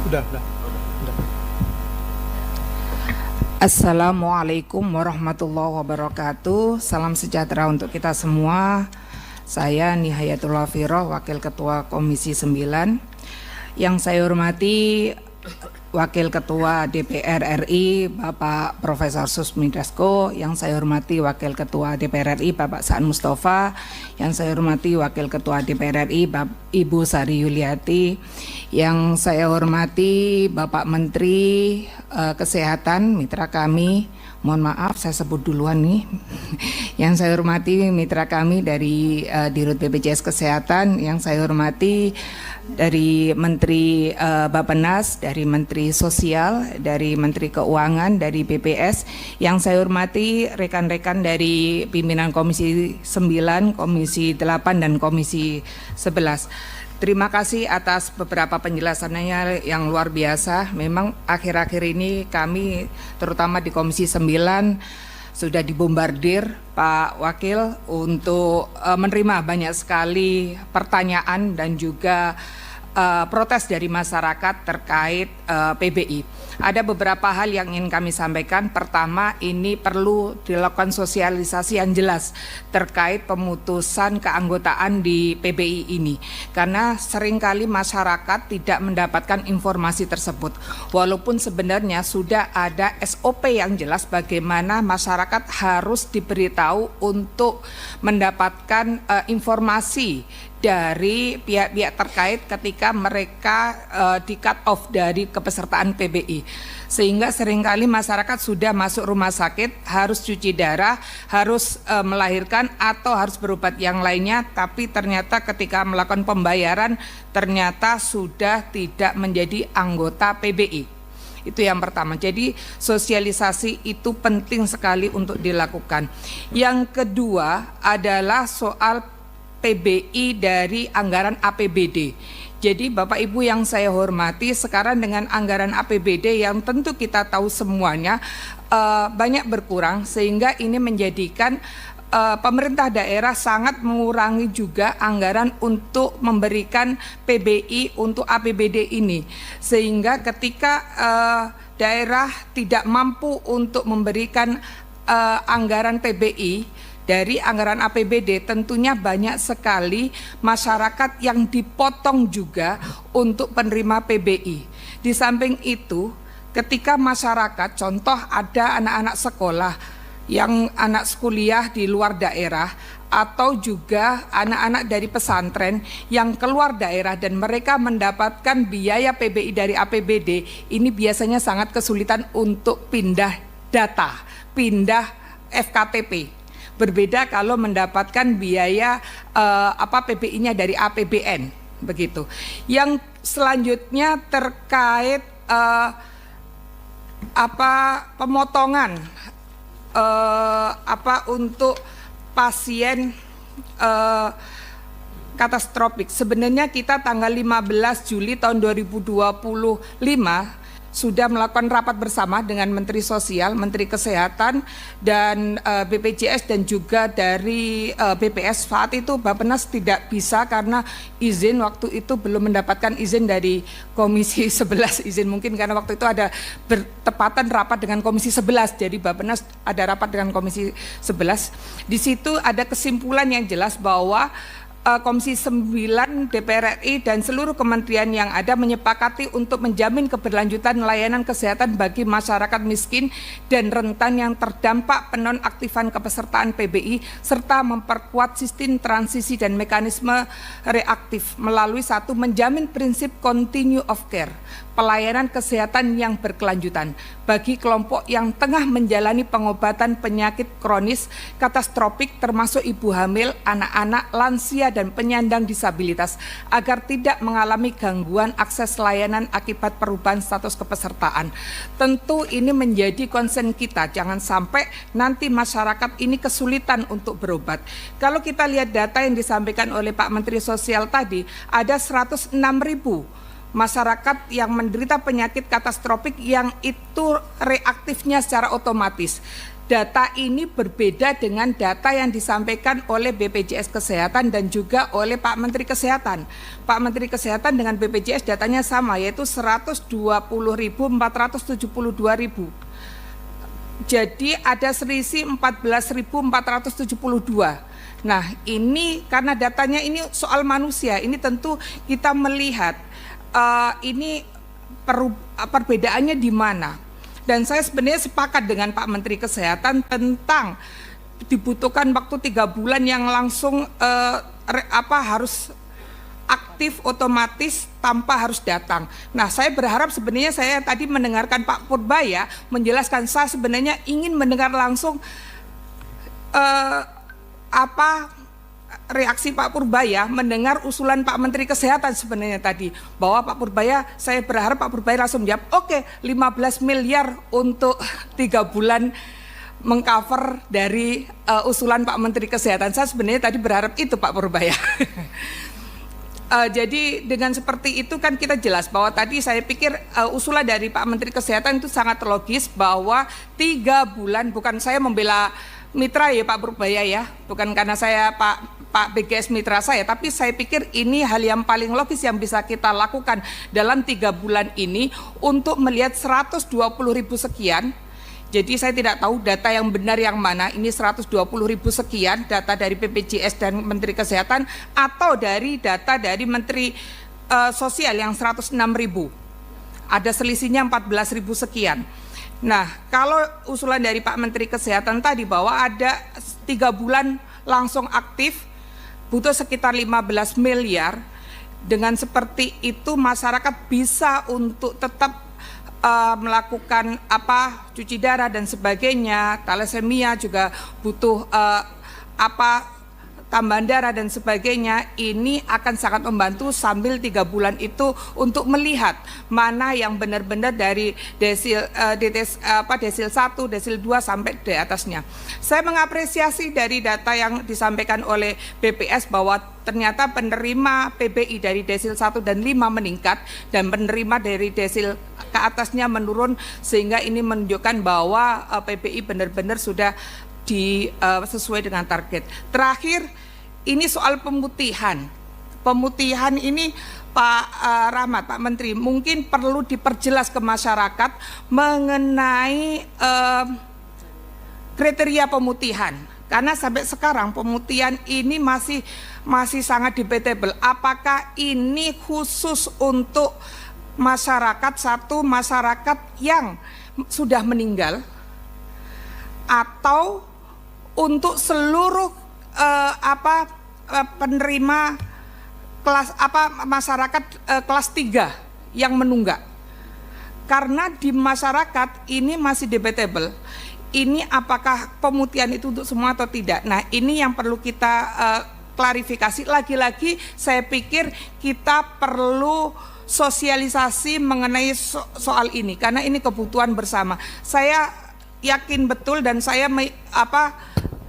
Udah. Assalamualaikum warahmatullahi wabarakatuh. Salam sejahtera untuk kita semua. Saya Nihayatullah Firoh, Wakil Ketua Komisi 9. Yang saya hormati Wakil Ketua DPR RI Bapak Profesor Susmi Dasko, yang saya hormati Wakil Ketua DPR RI Bapak Saan Mustafa, yang saya hormati Wakil Ketua DPR RI Ibu Sari Yuliati, yang saya hormati Bapak Menteri Kesehatan, mitra kami. Mohon maaf saya sebut duluan nih. Yang saya hormati mitra kami dari Dirut BPJS Kesehatan, yang saya hormati dari Menteri Bappenas, dari Menteri Sosial, dari Menteri Keuangan, dari BPS, yang saya hormati rekan-rekan dari pimpinan Komisi 9, Komisi 8, dan Komisi 11. Terima kasih atas beberapa penjelasannya yang luar biasa. Memang akhir-akhir ini kami terutama di Komisi 9 sudah dibombardir Pak Wakil untuk menerima banyak sekali pertanyaan dan juga protes dari masyarakat terkait PBI. Ada beberapa hal yang ingin kami sampaikan. Pertama, ini perlu dilakukan sosialisasi yang jelas terkait pemutusan keanggotaan di PBI ini. Karena seringkali masyarakat tidak mendapatkan informasi tersebut. Walaupun sebenarnya sudah ada SOP yang jelas bagaimana masyarakat harus diberitahu untuk mendapatkan informasi dari pihak-pihak terkait ketika mereka di cut off dari kepesertaan PBI. Sehingga seringkali masyarakat sudah masuk rumah sakit, harus cuci darah, harus melahirkan atau harus berobat yang lainnya, tapi ternyata ketika melakukan pembayaran ternyata sudah tidak menjadi anggota PBI. Itu yang pertama. Jadi sosialisasi itu penting sekali untuk dilakukan. Yang kedua adalah soal PBI dari anggaran APBD. Jadi Bapak Ibu yang saya hormati, sekarang dengan anggaran APBD yang tentu kita tahu semuanya banyak berkurang, sehingga ini menjadikan pemerintah daerah sangat mengurangi juga anggaran untuk memberikan PBI untuk APBD ini. Sehingga ketika daerah tidak mampu untuk memberikan anggaran PBI dari anggaran APBD, tentunya banyak sekali masyarakat yang dipotong juga untuk penerima PBI. Di samping itu, ketika masyarakat, contoh ada anak-anak sekolah yang anak kuliah di luar daerah, atau juga anak-anak dari pesantren yang keluar daerah dan mereka mendapatkan biaya PBI dari APBD, ini biasanya sangat kesulitan untuk pindah data, pindah FKTP. Berbeda kalau mendapatkan biaya PBI-nya dari APBN, begitu. Yang selanjutnya terkait pemotongan untuk pasien katastropik. Sebenarnya kita tanggal 15 Juli tahun 2025 sudah melakukan rapat bersama dengan Menteri Sosial, Menteri Kesehatan, dan BPJS dan juga dari BPS. Saat itu Bappenas tidak bisa karena izin waktu itu belum mendapatkan izin dari Komisi 11, izin mungkin karena waktu itu ada bertepatan rapat dengan Komisi 11, jadi Bappenas ada rapat dengan Komisi 11. Di situ ada kesimpulan yang jelas bahwa Komisi 9 DPR RI dan seluruh kementerian yang ada menyepakati untuk menjamin keberlanjutan layanan kesehatan bagi masyarakat miskin dan rentan yang terdampak penonaktifan kepesertaan PBI, serta memperkuat sistem transisi dan mekanisme reaktif melalui satu, menjamin prinsip continue of care, pelayanan kesehatan yang berkelanjutan bagi kelompok yang tengah menjalani pengobatan penyakit kronis katastropik termasuk ibu hamil, anak-anak, lansia, dan penyandang disabilitas agar tidak mengalami gangguan akses layanan akibat perubahan status kepesertaan. Tentu ini menjadi concern kita, jangan sampai nanti masyarakat ini kesulitan untuk berobat. Kalau kita lihat data yang disampaikan oleh Pak Menteri Sosial tadi, ada 106.000 masyarakat yang menderita penyakit katastropik yang itu reaktifnya secara otomatis. data ini berbeda dengan data yang disampaikan oleh BPJS Kesehatan dan juga oleh Pak Menteri Kesehatan. Pak Menteri Kesehatan dengan BPJS datanya sama, yaitu 120.472.000. Jadi ada selisih 14.472. Nah, ini karena datanya ini soal manusia, ini tentu kita melihat ini perbedaannya di mana. Dan saya sebenarnya sepakat dengan Pak Menteri Kesehatan tentang dibutuhkan waktu 3 bulan yang langsung harus aktif otomatis tanpa harus datang. Nah, saya berharap sebenarnya saya tadi mendengarkan Pak Purbaya menjelaskan, saya sebenarnya ingin mendengar langsung reaksi Pak Purbaya mendengar usulan Pak Menteri Kesehatan sebenarnya tadi, bahwa Pak Purbaya, saya berharap Pak Purbaya langsung menjawab, oke, 15 miliar untuk 3 bulan mengcover dari usulan Pak Menteri Kesehatan. Saya sebenarnya tadi berharap itu Pak Purbaya. Jadi dengan seperti itu kan kita jelas bahwa tadi saya pikir usulan dari Pak Menteri Kesehatan itu sangat logis, bahwa 3 bulan, bukan saya membela mitra ya Pak Purbaya ya, bukan karena saya Pak BGS mitra saya, tapi saya pikir ini hal yang paling logis yang bisa kita lakukan dalam 3 bulan ini untuk melihat 120.000 sekian. Jadi saya tidak tahu data yang benar yang mana, ini 120.000 sekian data dari BPJS dan Menteri Kesehatan atau dari data dari Menteri Sosial yang 106.000. Ada selisihnya 14.000 sekian. Nah, kalau usulan dari Pak Menteri Kesehatan tadi bahwa ada 3 bulan langsung aktif, butuh sekitar 15 miliar, dengan seperti itu masyarakat bisa untuk tetap melakukan cuci darah dan sebagainya, thalassemia juga butuh tambahan darah dan sebagainya. Ini akan sangat membantu sambil 3 bulan itu untuk melihat mana yang benar-benar dari desil 1, desil 2 sampai di atasnya. Saya mengapresiasi dari data yang disampaikan oleh BPS bahwa ternyata penerima PBI dari desil 1 dan 5 meningkat dan penerima dari desil ke atasnya menurun, sehingga ini menunjukkan bahwa PBI benar-benar sudah sesuai dengan target. Terakhir, ini soal pemutihan. Pemutihan ini Pak Rahmat, Pak Menteri, mungkin perlu diperjelas ke masyarakat mengenai kriteria pemutihan. Karena sampai sekarang pemutihan ini masih sangat debatable. Apakah ini khusus untuk masyarakat yang sudah meninggal, atau untuk seluruh penerima kelas masyarakat kelas 3 yang menunggak? Karena di masyarakat ini masih debatable. Ini apakah pemutihan itu untuk semua atau tidak? Nah, ini yang perlu kita klarifikasi. Lagi-lagi saya pikir kita perlu sosialisasi mengenai soal ini, karena ini kebutuhan bersama. Saya yakin betul dan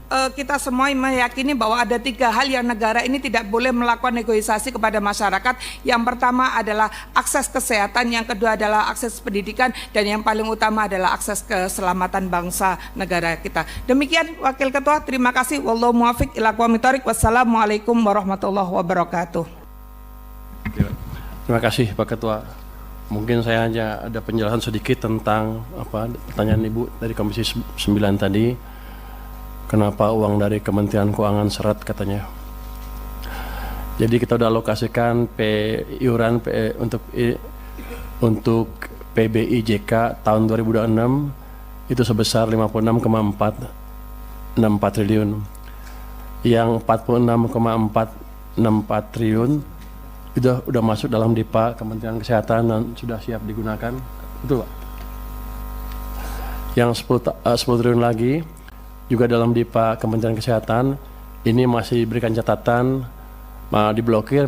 kita semua meyakini bahwa ada 3 hal yang negara ini tidak boleh melakukan negosiasi kepada masyarakat. Yang pertama adalah akses kesehatan, yang kedua adalah akses pendidikan, dan yang paling utama adalah akses keselamatan bangsa negara kita. Demikian Wakil Ketua, terima kasih. Wallahu muwaffiq ila aqwamit thoriq. Wassalamualaikum warahmatullahi wabarakatuh. Terima kasih Pak Ketua. Mungkin saya hanya ada penjelasan sedikit tentang pertanyaan Ibu dari Komisi 9 tadi. Kenapa uang dari Kementerian Keuangan seret katanya. Jadi kita udah alokasikan iuran untuk PBI JK tahun 2026 itu sebesar 56,464 triliun. Yang 46,464 triliun udah masuk dalam DIPA Kementerian Kesehatan dan sudah siap digunakan. Betul Pak? Yang 10 triliun lagi juga dalam DIPA Kementerian Kesehatan, ini masih diberikan catatan diblokir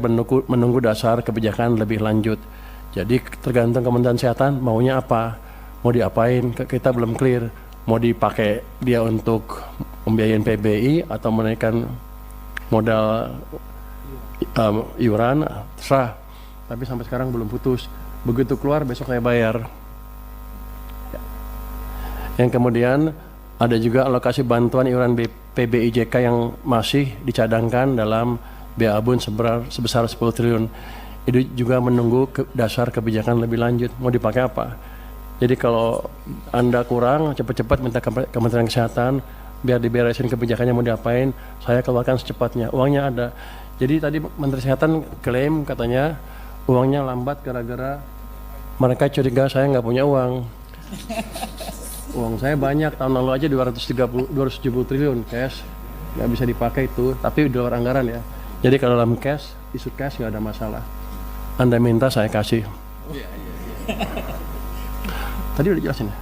menunggu dasar kebijakan lebih lanjut. Jadi tergantung Kementerian Kesehatan maunya apa, mau diapain, kita belum clear. Mau dipakai dia untuk membiayain PBI atau menaikkan modal iuran, terserah. Tapi sampai sekarang belum putus. Begitu keluar besok saya bayar. Yang kemudian Ada juga alokasi bantuan iuran PBIJK yang masih dicadangkan dalam BABUN sebesar 10 triliun. Itu juga menunggu dasar kebijakan lebih lanjut. Mau dipakai apa? Jadi kalau Anda kurang, cepat-cepat minta Kementerian Kesehatan biar diberesin kebijakannya mau diapain, saya keluarkan secepatnya. Uangnya ada. Jadi tadi Menteri Kesehatan klaim katanya uangnya lambat gara-gara mereka curiga saya nggak punya uang. Uang saya banyak, tahun lalu aja 270 triliun cash, nggak bisa dipakai itu, tapi di luar anggaran ya. Jadi kalau dalam cash, isu cash nggak ada masalah. Anda minta saya kasih. Tadi udah dijelasin ya?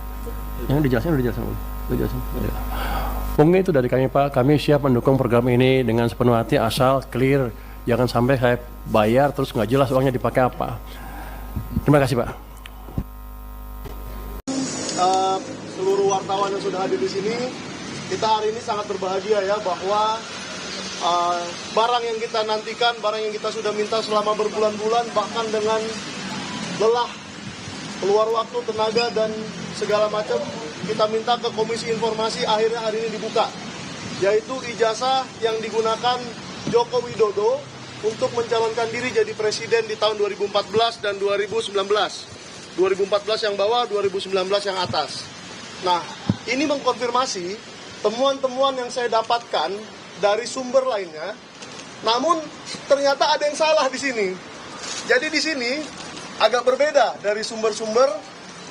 Yang dijelasin udah dijelasin. Ya. Mungkin itu dari kami Pak, kami siap mendukung program ini dengan sepenuh hati asal clear, jangan sampai saya bayar terus nggak jelas uangnya dipakai apa. Terima kasih Pak. Seluruh wartawan yang sudah hadir di sini, kita hari ini sangat berbahagia ya bahwa barang yang kita nantikan, barang yang kita sudah minta selama berbulan-bulan, bahkan dengan lelah, keluar waktu, tenaga dan segala macam, kita minta ke Komisi Informasi, akhirnya hari ini dibuka, yaitu ijazah yang digunakan Joko Widodo untuk mencalonkan diri jadi presiden di tahun 2014 dan 2019. 2014 yang bawah, 2019 yang atas. Nah, ini mengkonfirmasi temuan-temuan yang saya dapatkan dari sumber lainnya. Namun ternyata ada yang salah di sini. Jadi di sini agak berbeda dari sumber-sumber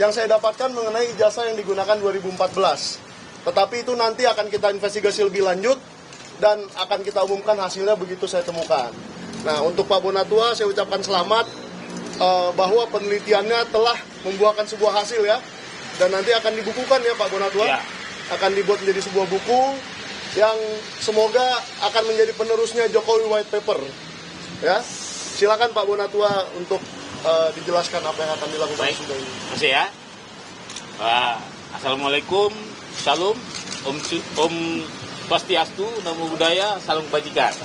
yang saya dapatkan mengenai ijazah yang digunakan 2014. Tetapi itu nanti akan kita investigasi lebih lanjut dan akan kita umumkan hasilnya begitu saya temukan. Nah, untuk Pak Bonatua saya ucapkan selamat bahwa penelitiannya telah membuahkan sebuah hasil ya. Dan nanti akan dibukukan ya Pak Bonatua. Ya. Akan dibuat menjadi sebuah buku yang semoga akan menjadi penerusnya Jokowi White Paper. Ya. Silakan Pak Bonatua untuk dijelaskan apa yang akan dilakukan. Baik, masih ya. Assalamualaikum, Shalom, Om Swastiastu, Namo Buddhaya, Salam Kebajikan.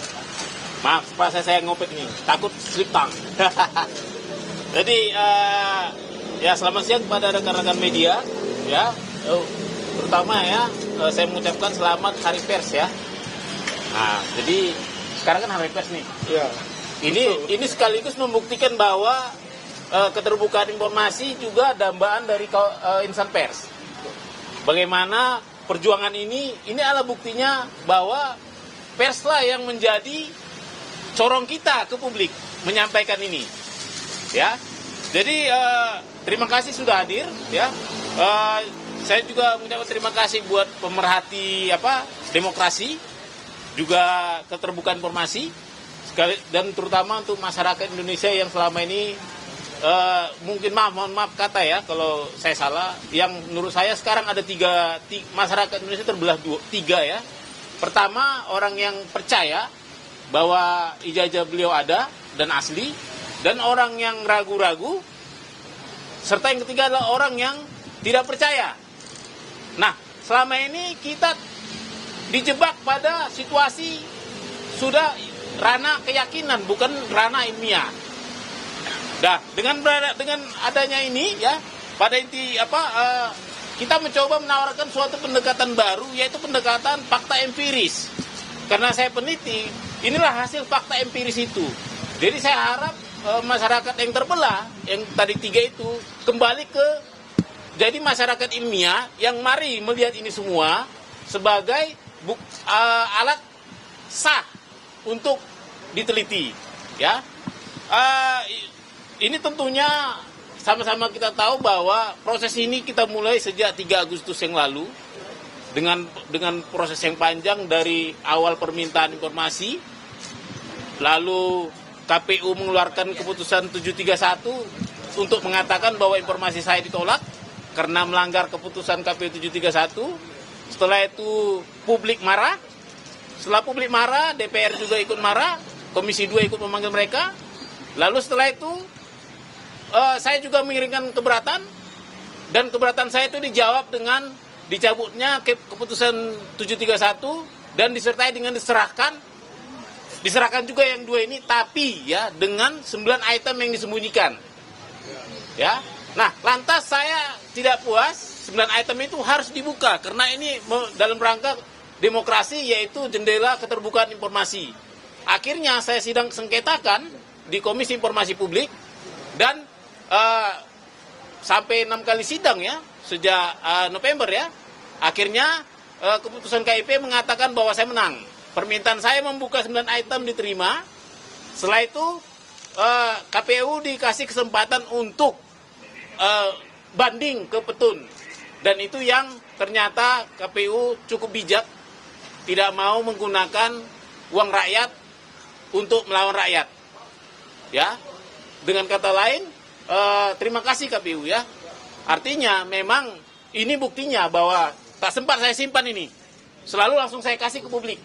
Maaf, Pak, saya ngopet nih, takut slip tang. Jadi, ya selamat siang kepada rekan-rekan media, ya. Terutama ya, saya mengucapkan selamat Hari Pers ya. Nah, jadi sekarang kan Hari Pers nih. Ya. Ini sekaligus membuktikan bahwa keterbukaan informasi juga dambaan dari insan pers. Bagaimana perjuangan ini adalah buktinya bahwa perslah yang menjadi corong kita ke publik menyampaikan ini, ya. Jadi terima kasih sudah hadir, ya. Saya juga mengucapkan terima kasih buat pemerhati demokrasi, juga keterbukaan informasi, dan terutama untuk masyarakat Indonesia yang selama ini mungkin mohon maaf kata ya kalau saya salah. Yang menurut saya sekarang ada tiga masyarakat Indonesia terbelah tiga ya. Pertama, orang yang percaya bahwa ijazah beliau ada dan asli, dan orang yang ragu-ragu, serta yang ketiga adalah orang yang tidak percaya. Nah, selama ini kita dijebak pada situasi sudah ranah keyakinan, bukan ranah ilmiah. Nah, dengan adanya ini ya, pada inti kita mencoba menawarkan suatu pendekatan baru, yaitu pendekatan fakta empiris. Karena saya peneliti, inilah hasil fakta empiris itu. Jadi saya harap masyarakat yang terbelah, yang tadi tiga itu, kembali ke jadi masyarakat ilmiah yang mari melihat ini semua sebagai alat sah untuk diteliti, ya. Ini tentunya sama-sama kita tahu bahwa proses ini kita mulai sejak 3 Agustus yang lalu dengan proses yang panjang dari awal permintaan informasi, lalu KPU mengeluarkan keputusan 731 untuk mengatakan bahwa informasi saya ditolak karena melanggar keputusan KPU 731. Setelah itu publik marah. Setelah publik marah, DPR juga ikut marah, Komisi 2 ikut memanggil mereka. Lalu setelah itu saya juga mengirimkan keberatan, dan keberatan saya itu dijawab dengan dicabutnya keputusan 731 dan disertai dengan diserahkan juga yang 2 ini, tapi ya dengan 9 item yang disembunyikan. Ya. Nah, lantas saya tidak puas, 9 item itu harus dibuka karena ini dalam rangka demokrasi, yaitu jendela keterbukaan informasi. Akhirnya saya sidang sengketakan di Komisi Informasi Publik dan sampai 6 kali sidang ya sejak November ya. Akhirnya keputusan KIP mengatakan bahwa saya menang. Permintaan saya membuka 9 item diterima. Setelah itu KPU dikasih kesempatan untuk banding ke petun. Dan itu yang ternyata KPU cukup bijak, tidak mau menggunakan uang rakyat untuk melawan rakyat. Ya, dengan kata lain, terima kasih KPU ya. Artinya memang ini buktinya bahwa tak sempat saya simpan ini. Selalu langsung saya kasih ke publik.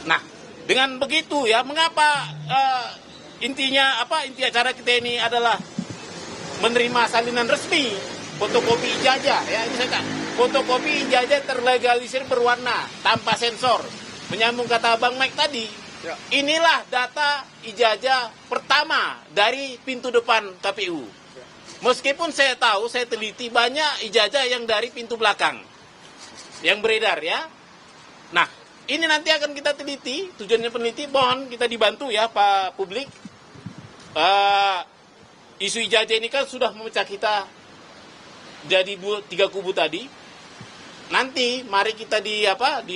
Nah, dengan begitu ya, mengapa inti acara kita ini adalah menerima salinan resmi fotokopi ijazah ya. Ini saya fotokopi ijazah terlegalisir berwarna tanpa sensor. Menyambung kata Bang Mike tadi, ya. Inilah data ijazah pertama dari pintu depan KPU. Ya. Meskipun saya tahu, saya teliti banyak ijazah yang dari pintu belakang yang beredar ya. Nah, ini nanti akan kita teliti, tujuannya peneliti, mohon kita dibantu ya Pak publik. Isu ijazah ini kan sudah memecah kita jadi 3 kubu tadi. Nanti mari kita di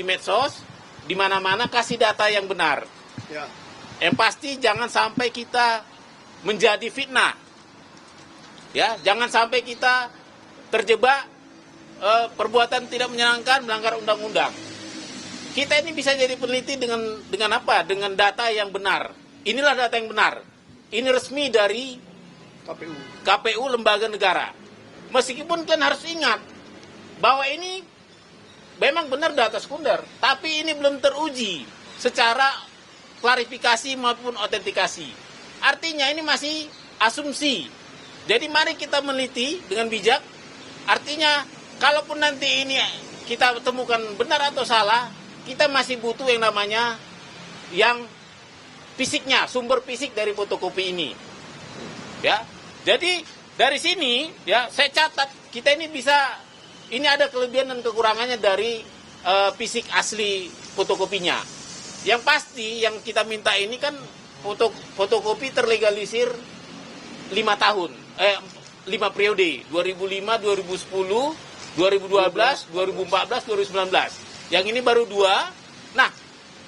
medsos, di mana-mana kasih data yang benar. Ya. Yang pasti jangan sampai kita menjadi fitnah. Ya, jangan sampai kita terjebak perbuatan tidak menyenangkan, melanggar undang-undang. Kita ini bisa jadi peneliti dengan apa? Dengan data yang benar. Inilah data yang benar. Ini resmi dari KPU lembaga negara. Meskipun kalian harus ingat bahwa ini memang benar data sekunder, tapi ini belum teruji secara klarifikasi maupun autentikasi. Artinya ini masih asumsi. Jadi mari kita meneliti dengan bijak. Artinya kalaupun nanti ini kita temukan benar atau salah, kita masih butuh yang namanya yang fisiknya, sumber fisik dari fotokopi ini. Ya. Jadi dari sini ya saya catat kita ini bisa, ini ada kelebihan dan kekurangannya dari fisik asli fotokopinya. Yang pasti yang kita minta ini kan fotokopi terlegalisir 5 tahun, 5 periode, 2005, 2010, 2012, 2014, 2019. Yang ini baru 2. Nah,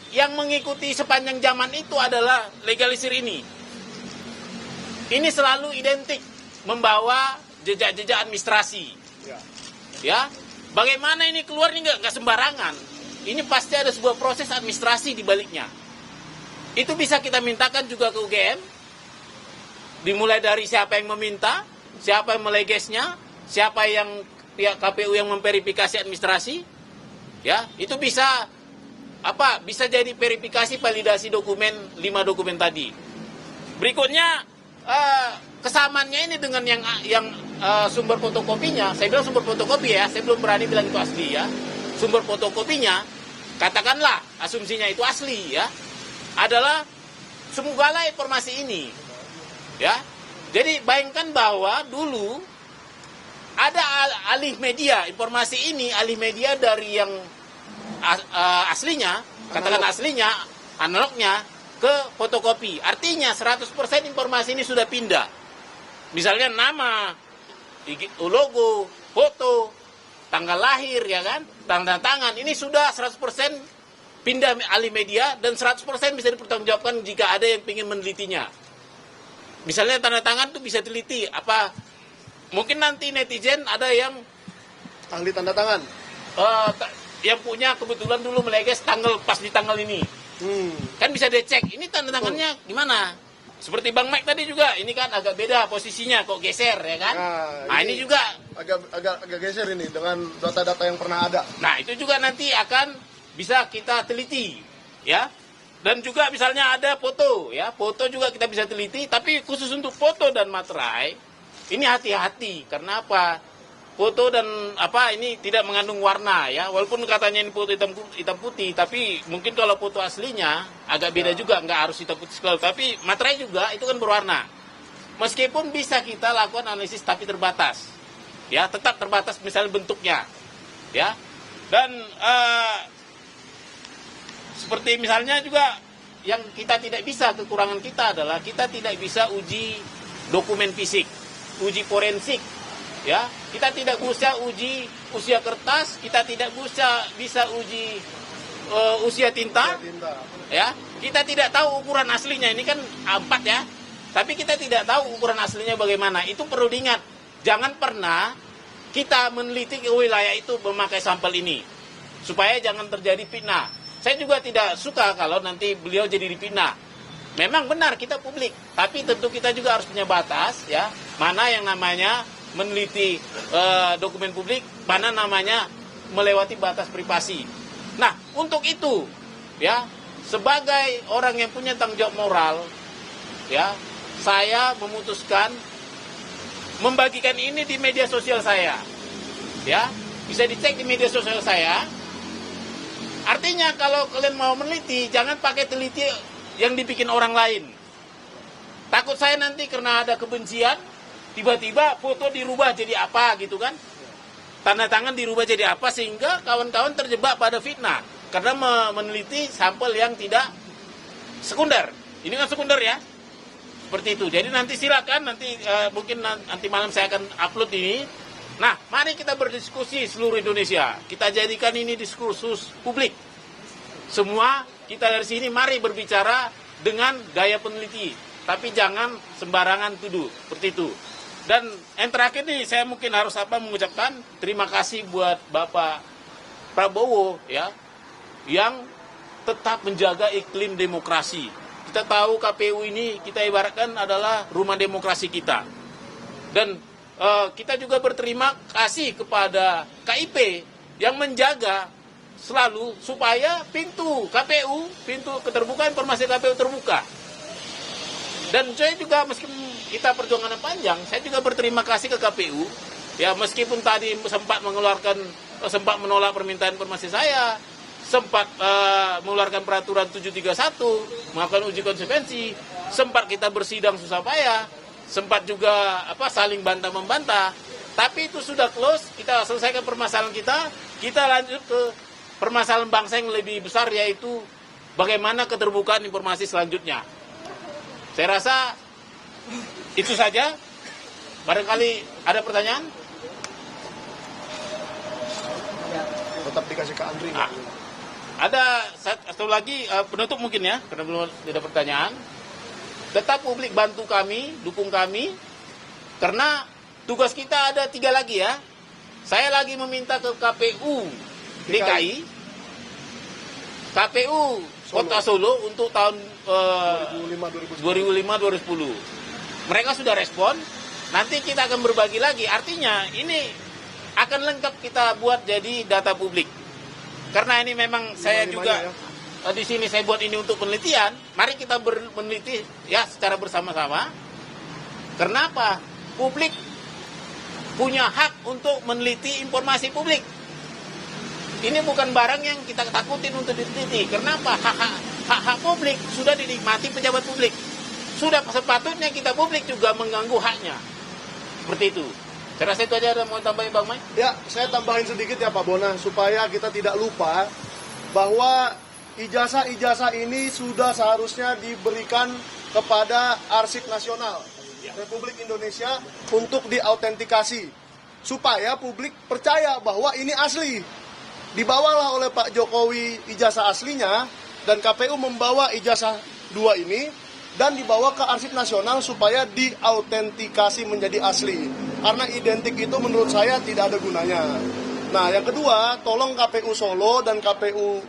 yang mengikuti sepanjang zaman itu adalah legalisir ini. Ini selalu identik membawa jejak-jejak administrasi. Ya, bagaimana ini keluar ini nggak sembarangan. Ini pasti ada sebuah proses administrasi di baliknya. Itu bisa kita mintakan juga ke UGM. Dimulai dari siapa yang meminta, siapa yang melegesnya, siapa yang pihak KPU yang memverifikasi administrasi, ya itu bisa bisa jadi verifikasi validasi dokumen 5 dokumen tadi. Berikutnya kesamaannya ini dengan yang sumber fotokopinya, saya bilang sumber fotokopi ya, saya belum berani bilang itu asli ya. Sumber fotokopinya, katakanlah asumsinya itu asli ya, adalah semogalah informasi ini, ya. Jadi bayangkan bahwa dulu ada alih media, informasi ini alih media dari yang aslinya, katakan aslinya, analognya, ke fotokopi. Artinya 100% informasi ini sudah pindah. Misalnya nama, logo, foto, tanggal lahir, ya kan, tanda tangan, ini sudah 100% pindah alih media dan 100% bisa dipertanggungjawabkan jika ada yang ingin menelitinya. Misalnya tanda tangan itu bisa teliti, mungkin nanti netizen ada yang ahli tanda tangan, yang punya kebetulan dulu meleges pas di tanggal ini, kan bisa dicek ini tanda tangannya gimana. Seperti Bang Mike tadi juga, ini kan agak beda posisinya, kok geser ya kan. Nah ini juga agak geser ini dengan data-data yang pernah ada. Nah itu juga nanti akan bisa kita teliti, ya. Dan juga misalnya ada foto, ya, foto juga kita bisa teliti. Tapi khusus untuk foto dan materai, ini hati-hati. Karena apa? Foto dan ini tidak mengandung warna, ya. Walaupun katanya ini foto hitam putih, tapi mungkin kalau foto aslinya agak beda juga, nggak harus hitam putih sekali. Tapi materai juga itu kan berwarna. Meskipun bisa kita lakukan analisis tapi terbatas. ya tetap terbatas misalnya bentuknya, ya. Dan seperti misalnya juga yang kita tidak bisa, kekurangan kita adalah kita tidak bisa uji dokumen fisik, uji forensik, ya. Kita tidak bisa uji usia kertas, kita tidak bisa uji usia tinta, ya. Kita tidak tahu ukuran aslinya, ini kan A4 ya. Tapi kita tidak tahu ukuran aslinya bagaimana. Itu perlu diingat. Jangan pernah kita meneliti ke wilayah itu memakai sampel ini, supaya jangan terjadi fitnah. Saya juga tidak suka kalau nanti beliau jadi dipitnah. Memang benar kita publik, tapi tentu kita juga harus punya batas, ya. Mana yang namanya meneliti dokumen publik, mana namanya melewati batas privasi. Nah, untuk itu, ya, sebagai orang yang punya tanggung jawab moral, ya, saya memutuskan membagikan ini di media sosial saya, ya. Bisa dicek di media sosial saya. Artinya kalau kalian mau meneliti, jangan pakai teliti yang dibikin orang lain. Takut saya nanti karena ada kebencian, tiba-tiba foto dirubah jadi apa gitu kan. Tanda tangan dirubah jadi apa sehingga kawan-kawan terjebak pada fitnah. Karena meneliti sampel yang tidak sekunder. Ini kan sekunder ya. Seperti itu. Jadi nanti silakan, nanti mungkin nanti malam saya akan upload ini. Nah, mari kita berdiskusi seluruh Indonesia. Kita jadikan ini diskursus publik. Semua kita dari sini mari berbicara dengan gaya peneliti. Tapi jangan sembarangan tuduh. Seperti itu. Dan yang terakhir nih, saya mungkin harus mengucapkan terima kasih buat Bapak Prabowo, ya, yang tetap menjaga iklim demokrasi. Kita tahu KPU ini kita ibaratkan adalah rumah demokrasi kita. Dan kita juga berterima kasih kepada KIP yang menjaga selalu supaya pintu KPU, pintu keterbukaan informasi KPU terbuka. Dan saya juga meskipun kita perjuangan yang panjang, saya juga berterima kasih ke KPU. Ya, meskipun tadi sempat menolak permintaan informasi saya, sempat mengeluarkan peraturan 731, melakukan uji konsekuensi, sempat kita bersidang susah payah, sempat juga saling bantah-membantah. Tapi itu sudah close, kita selesaikan permasalahan kita lanjut ke permasalahan bangsa yang lebih besar, yaitu bagaimana keterbukaan informasi selanjutnya. Saya rasa itu saja. Barangkali ada pertanyaan? Tetap dikasih ke Andri. Nah, ada satu lagi penutup mungkin ya, karena belum ada pertanyaan. Tetap publik bantu kami, dukung kami, karena tugas kita ada 3 lagi ya. Saya lagi meminta ke KPU DKI, KPU Kota Solo untuk tahun 2005-2010. Mereka sudah respon, nanti kita akan berbagi lagi. Artinya ini akan lengkap kita buat jadi data publik. Karena ini memang saya juga di sini saya buat ini untuk penelitian. Mari kita meneliti ya secara bersama-sama. Kenapa? Publik punya hak untuk meneliti informasi publik. Ini bukan barang yang kita takutin untuk diteliti. Kenapa? Hak publik sudah dinikmati pejabat publik. Sudah sepatutnya kita publik juga mengganggu haknya. Seperti itu. Saya rasa itu aja. Ada mau tambahin Bang Mai? Ya, saya tambahin sedikit ya Pak Bona, supaya kita tidak lupa bahwa ijazah-ijazah ini sudah seharusnya diberikan kepada Arsip Nasional Republik Indonesia untuk diautentikasi. Supaya publik percaya bahwa ini asli. Dibawalah oleh Pak Jokowi ijazah aslinya, dan KPU membawa ijazah 2 ini, dan dibawa ke Arsip Nasional supaya diautentikasi menjadi asli. Karena identik itu menurut saya tidak ada gunanya. Nah, yang kedua, tolong KPU Solo dan KPU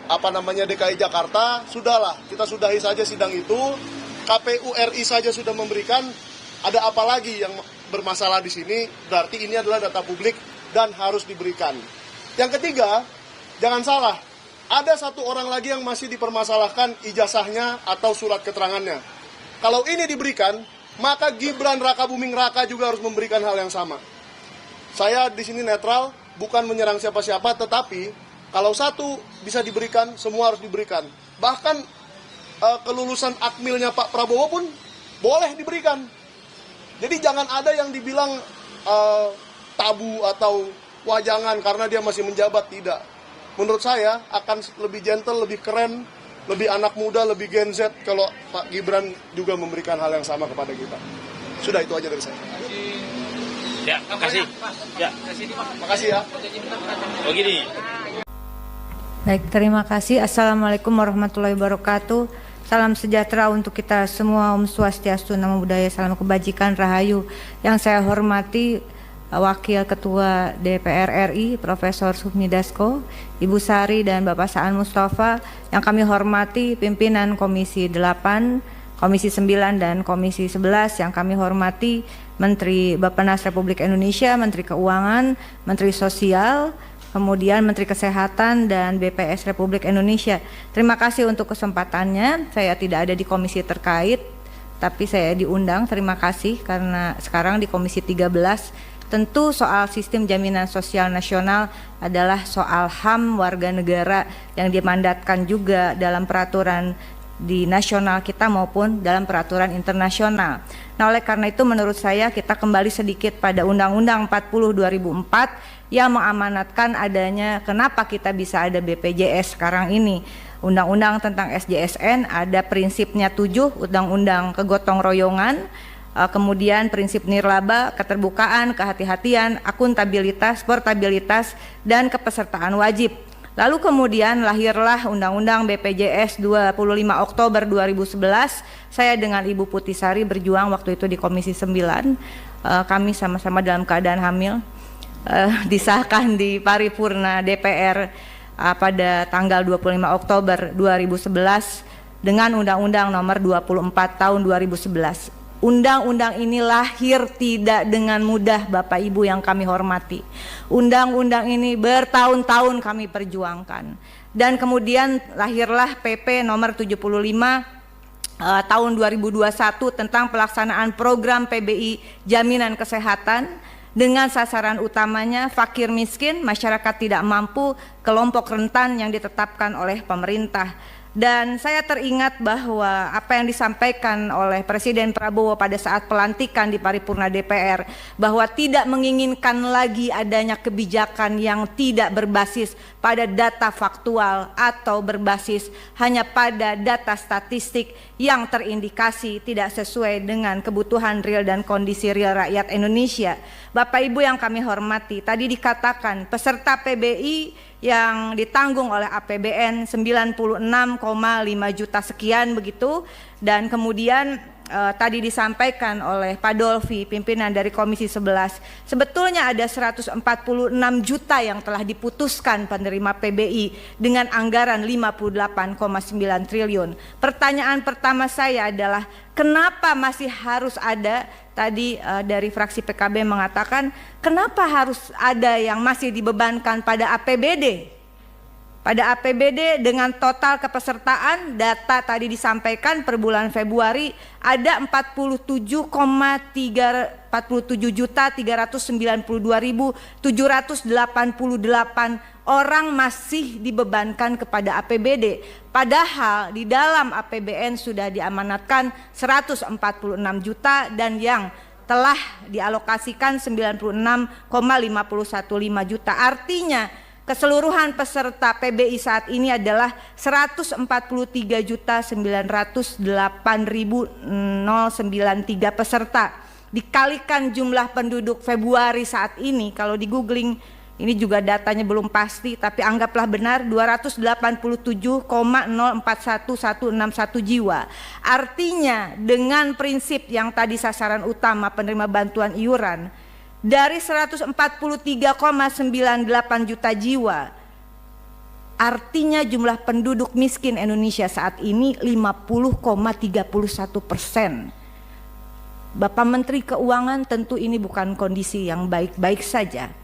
DKI Jakarta, sudahlah, kita sudahi saja sidang itu. KPU RI saja sudah memberikan, ada apa lagi yang bermasalah di sini? Berarti ini adalah data publik dan harus diberikan. Yang ketiga, jangan salah, ada 1 orang lagi yang masih dipermasalahkan ijazahnya atau surat keterangannya. Kalau ini diberikan, maka Gibran Raka Buming Raka juga harus memberikan hal yang sama. Saya di sini netral, bukan menyerang siapa-siapa, tetapi kalau 1 bisa diberikan, semua harus diberikan. Bahkan kelulusan akmilnya Pak Prabowo pun boleh diberikan. Jadi jangan ada yang dibilang tabu atau wajangan karena dia masih menjabat, tidak. Menurut saya akan lebih gentle, lebih keren, lebih anak muda, lebih Gen Z kalau Pak Gibran juga memberikan hal yang sama kepada kita. Sudah, itu aja dari saya. Ya, makasih. Ya, Makasih ya. begini. Baik, terima kasih. Assalamualaikum warahmatullahi wabarakatuh. Salam sejahtera untuk kita semua. Om Swastiastu, Namo Buddhaya, salam kebajikan, rahayu. Yang saya hormati Wakil Ketua DPR RI Profesor Sufmi Dasko, Ibu Sari dan Bapak Saan Mustafa. Yang kami hormati pimpinan Komisi 8, Komisi 9 dan Komisi 11. Yang kami hormati Menteri Bappenas Republik Indonesia, Menteri Keuangan, Menteri Sosial, kemudian Menteri Kesehatan dan BPS Republik Indonesia. Terima kasih untuk kesempatannya. Saya tidak ada di komisi terkait, tapi saya diundang. Terima kasih karena sekarang di Komisi 13. Tentu soal sistem jaminan sosial nasional adalah soal HAM warga negara yang dimandatkan juga dalam peraturan di nasional kita maupun dalam peraturan internasional. Nah, oleh karena itu menurut saya kita kembali sedikit pada Undang-Undang 40 2004 yang mengamanatkan adanya kenapa kita bisa ada BPJS sekarang ini. Undang-undang tentang SJSN ada prinsipnya 7, undang-undang kegotong royongan, kemudian prinsip nirlaba, keterbukaan, kehati-hatian, akuntabilitas, portabilitas, dan kepesertaan wajib. Lalu kemudian lahirlah Undang-Undang BPJS 25 Oktober 2011. Saya dengan Ibu Putih Sari berjuang waktu itu di Komisi 9. Kami sama-sama dalam keadaan hamil. Disahkan di paripurna DPR pada tanggal 25 Oktober 2011 dengan Undang-Undang nomor 24 tahun 2011. Undang-undang ini lahir tidak dengan mudah, Bapak Ibu yang kami hormati. Undang-undang ini bertahun-tahun kami perjuangkan. Dan kemudian lahirlah PP nomor 75 tahun 2021 tentang pelaksanaan program PBI Jaminan Kesehatan dengan sasaran utamanya fakir miskin, masyarakat tidak mampu, kelompok rentan yang ditetapkan oleh pemerintah. Dan saya teringat bahwa apa yang disampaikan oleh Presiden Prabowo pada saat pelantikan di paripurna DPR, bahwa tidak menginginkan lagi adanya kebijakan yang tidak berbasis pada data faktual atau berbasis hanya pada data statistik yang terindikasi tidak sesuai dengan kebutuhan real dan kondisi real rakyat Indonesia. Bapak Ibu yang kami hormati, tadi dikatakan peserta PBI yang ditanggung oleh APBN 96,5 juta sekian begitu, dan kemudian tadi disampaikan oleh Pak Dolfi, pimpinan dari Komisi 11, sebetulnya ada 146 juta yang telah diputuskan penerima PBI dengan anggaran 58,9 triliun. Pertanyaan pertama saya adalah kenapa masih harus ada, tadi dari fraksi PKB mengatakan kenapa harus ada yang masih dibebankan pada APBD? Pada APBD dengan total kepesertaan data tadi disampaikan per bulan Februari ada 47.392.788 orang masih dibebankan kepada APBD. Padahal di dalam APBN sudah diamanatkan 146 juta dan yang telah dialokasikan 96,515 juta. Artinya keseluruhan peserta PBI saat ini adalah 143.908.093 peserta. Dikalikan jumlah penduduk Februari saat ini, kalau di googling ini juga datanya belum pasti, tapi anggaplah benar 287,041161 jiwa. Artinya dengan prinsip yang tadi sasaran utama penerima bantuan iuran, dari 143,98 juta jiwa, artinya jumlah penduduk miskin Indonesia saat ini 50,31%. Bapak Menteri Keuangan, tentu ini bukan kondisi yang baik-baik saja.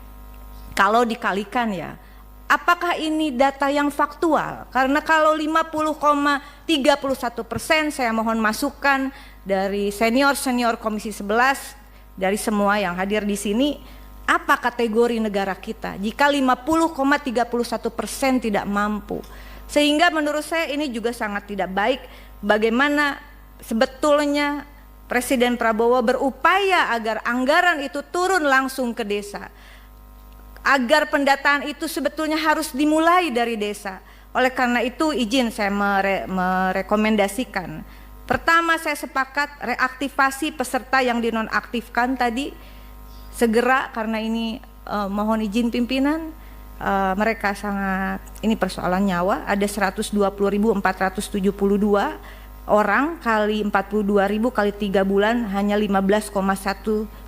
Kalau dikalikan ya, apakah ini data yang faktual? Karena kalau 50,31%, saya mohon masukan dari senior-senior Komisi 11, dari semua yang hadir di sini, apa kategori negara kita jika 50,31% tidak mampu? Sehingga menurut saya ini juga sangat tidak baik. Bagaimana sebetulnya Presiden Prabowo berupaya agar anggaran itu turun langsung ke desa. Agar pendataan itu sebetulnya harus dimulai dari desa. Oleh karena itu izin saya merekomendasikan. Pertama, saya sepakat reaktivasi peserta yang dinonaktifkan tadi segera, karena ini mohon izin pimpinan, mereka sangat, ini persoalan nyawa. Ada 120.472 orang kali 42.000 kali 3 bulan hanya 15,179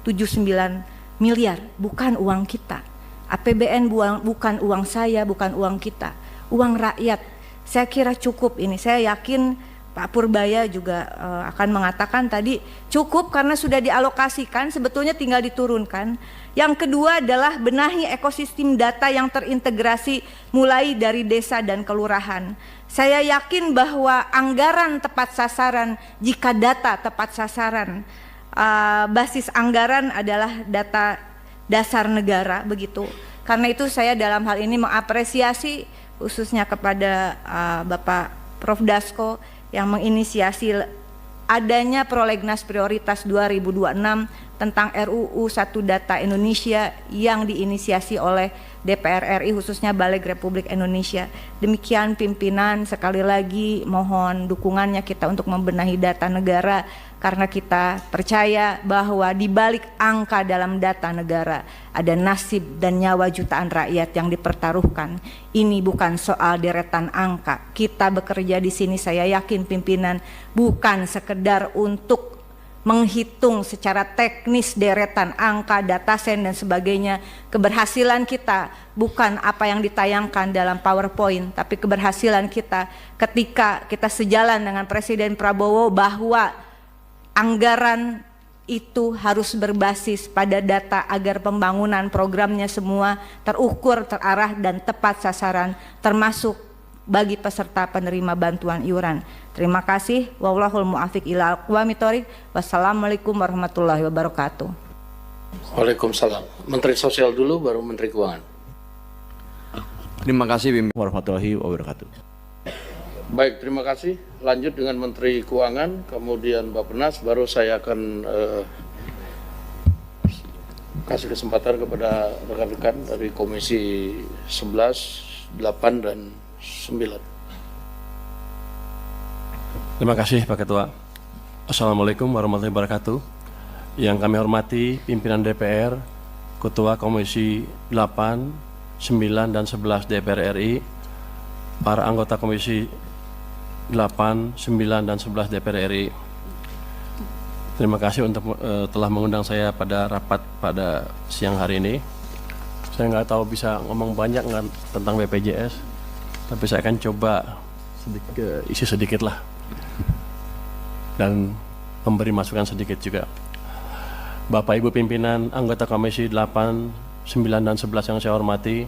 miliar, bukan uang kita. APBN bukan uang saya, bukan uang kita, uang rakyat. Saya kira cukup ini. Saya yakin Pak Purbaya juga akan mengatakan tadi cukup karena sudah dialokasikan, sebetulnya tinggal diturunkan. Yang kedua adalah benahi ekosistem data yang terintegrasi mulai dari desa dan kelurahan. Saya yakin bahwa anggaran tepat sasaran, jika data tepat sasaran, basis anggaran adalah data dasar negara, begitu. Karena itu saya dalam hal ini mengapresiasi khususnya kepada Bapak Prof. Dasko yang menginisiasi adanya prolegnas prioritas 2026 tentang RUU 1 Data Indonesia yang diinisiasi oleh DPR RI, khususnya Balik Republik Indonesia. Demikian pimpinan, sekali lagi mohon dukungannya kita untuk membenahi data negara, karena kita percaya bahwa di balik angka dalam data negara ada nasib dan nyawa jutaan rakyat yang dipertaruhkan. Ini bukan soal deretan angka. Kita bekerja di sini, saya yakin pimpinan, bukan sekedar untuk menghitung secara teknis deretan angka, datasen dan sebagainya. Keberhasilan kita bukan apa yang ditayangkan dalam PowerPoint, tapi keberhasilan kita ketika kita sejalan dengan Presiden Prabowo bahwa anggaran itu harus berbasis pada data agar pembangunan programnya semua terukur, terarah dan tepat sasaran, termasuk bagi peserta penerima bantuan iuran. Terima kasih. Wallahul muwaffiq ila aqwamit thoriq. Wassalamualaikum warahmatullahi wabarakatuh. Waalaikumsalam. Menteri Sosial dulu, baru Menteri Keuangan. Terima kasih warahmatullahi wabarakatuh. Baik, terima kasih. Lanjut dengan Menteri Keuangan, kemudian Bappenas, baru saya akan kasih kesempatan kepada rekan-rekan dari Komisi 11, 8, dan 9. Terima kasih Pak Ketua. Assalamualaikum warahmatullahi wabarakatuh. Yang kami hormati pimpinan DPR, Ketua Komisi 8, 9, dan 11 DPR RI, para anggota Komisi 8, 9, dan 11 DPR RI. Terima kasih untuk telah mengundang saya pada rapat pada siang hari ini. Saya nggak tahu bisa ngomong banyak nggak tentang BPJS, tapi saya akan coba isi sedikit lah dan memberi masukan sedikit juga. Bapak Ibu pimpinan anggota Komisi 8, 9, dan 11 yang saya hormati,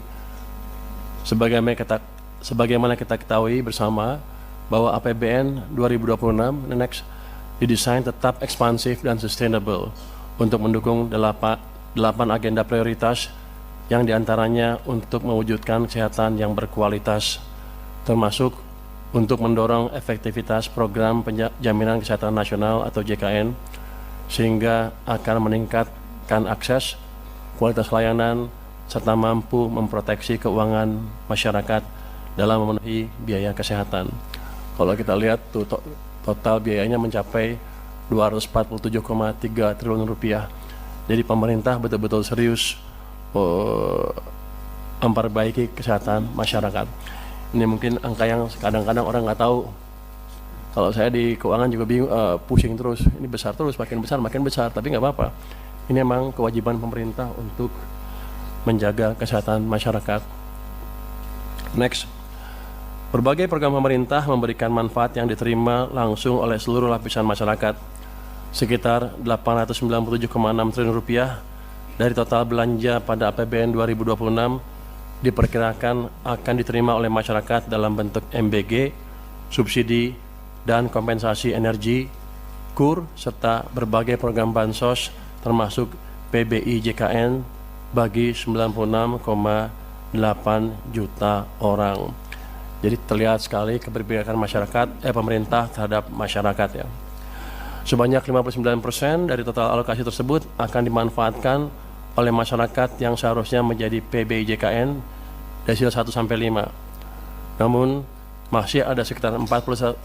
sebagaimana kita ketahui bersama bahwa APBN 2026 next didesain tetap ekspansif dan sustainable untuk mendukung 8 agenda prioritas yang diantaranya untuk mewujudkan kesehatan yang berkualitas, termasuk untuk mendorong efektivitas program Jaminan Kesehatan Nasional atau JKN, sehingga akan meningkatkan akses, kualitas layanan, serta mampu memproteksi keuangan masyarakat dalam memenuhi biaya kesehatan. Kalau kita lihat tuh total biayanya mencapai 247,3 triliun rupiah. Jadi pemerintah betul-betul serius memperbaiki kesehatan masyarakat. Ini mungkin angka yang kadang-kadang orang nggak tahu. Kalau saya di keuangan juga bingung, pusing terus. Ini besar terus, makin besar, tapi nggak apa-apa. Ini memang kewajiban pemerintah untuk menjaga kesehatan masyarakat. Next. Berbagai program pemerintah memberikan manfaat yang diterima langsung oleh seluruh lapisan masyarakat. Sekitar 897,6 triliun rupiah dari total belanja pada APBN 2026 diperkirakan akan diterima oleh masyarakat dalam bentuk MBG, subsidi, dan kompensasi energi, KUR, serta berbagai program bansos termasuk PBI JKN bagi 96,8 juta orang. Jadi terlihat sekali keberpihakan pemerintah terhadap masyarakat ya. Sebanyak 59% dari total alokasi tersebut akan dimanfaatkan oleh masyarakat yang seharusnya menjadi PBI JKN desil 1 sampai 5. Namun masih ada sekitar 41%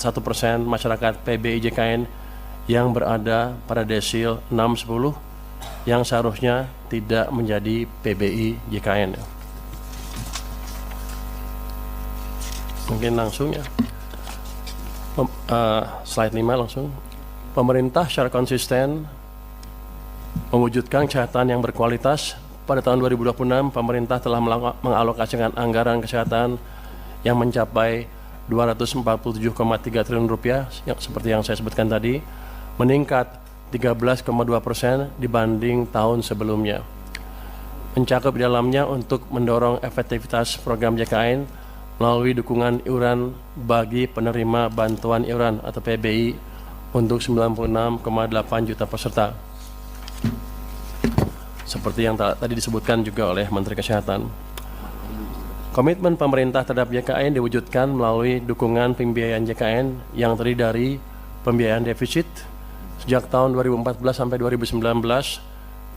masyarakat PBI JKN yang berada pada desil 6-10 yang seharusnya tidak menjadi PBI JKN. Mungkin langsung ya. Slide 5 langsung. Pemerintah secara konsisten mewujudkan kesehatan yang berkualitas. Pada tahun 2026, pemerintah telah mengalokasikan anggaran kesehatan yang mencapai 247,3 triliun rupiah, seperti yang saya sebutkan tadi, meningkat 13,2% dibanding tahun sebelumnya. Mencakup di dalamnya untuk mendorong efektivitas program JKN melalui dukungan iuran bagi penerima bantuan iuran atau PBI untuk 96,8 juta peserta. Seperti yang tadi disebutkan juga oleh Menteri Kesehatan. Komitmen pemerintah terhadap JKN diwujudkan melalui dukungan pembiayaan JKN yang terdiri dari pembiayaan defisit. Sejak tahun 2014 sampai 2019,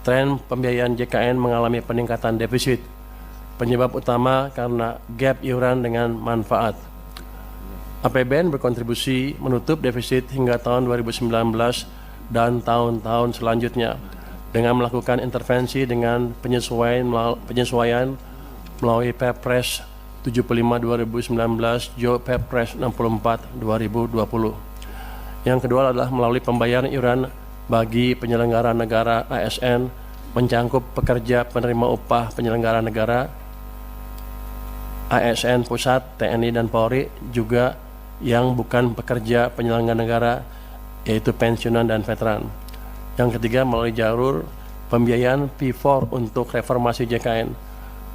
tren pembiayaan JKN mengalami peningkatan defisit. Penyebab utama karena gap iuran dengan manfaat. APBN berkontribusi menutup defisit hingga tahun 2019 dan tahun-tahun selanjutnya dengan melakukan intervensi dengan penyesuaian melalui Perpres 75/2019, Jo Perpres 64/2020. Yang kedua adalah melalui pembayaran iuran bagi penyelenggara negara ASN mencangkup pekerja penerima upah penyelenggara negara ASN pusat, TNI dan Polri, juga yang bukan pekerja penyelenggara negara yaitu pensiunan dan veteran. Yang ketiga melalui jalur pembiayaan P4 untuk reformasi JKN.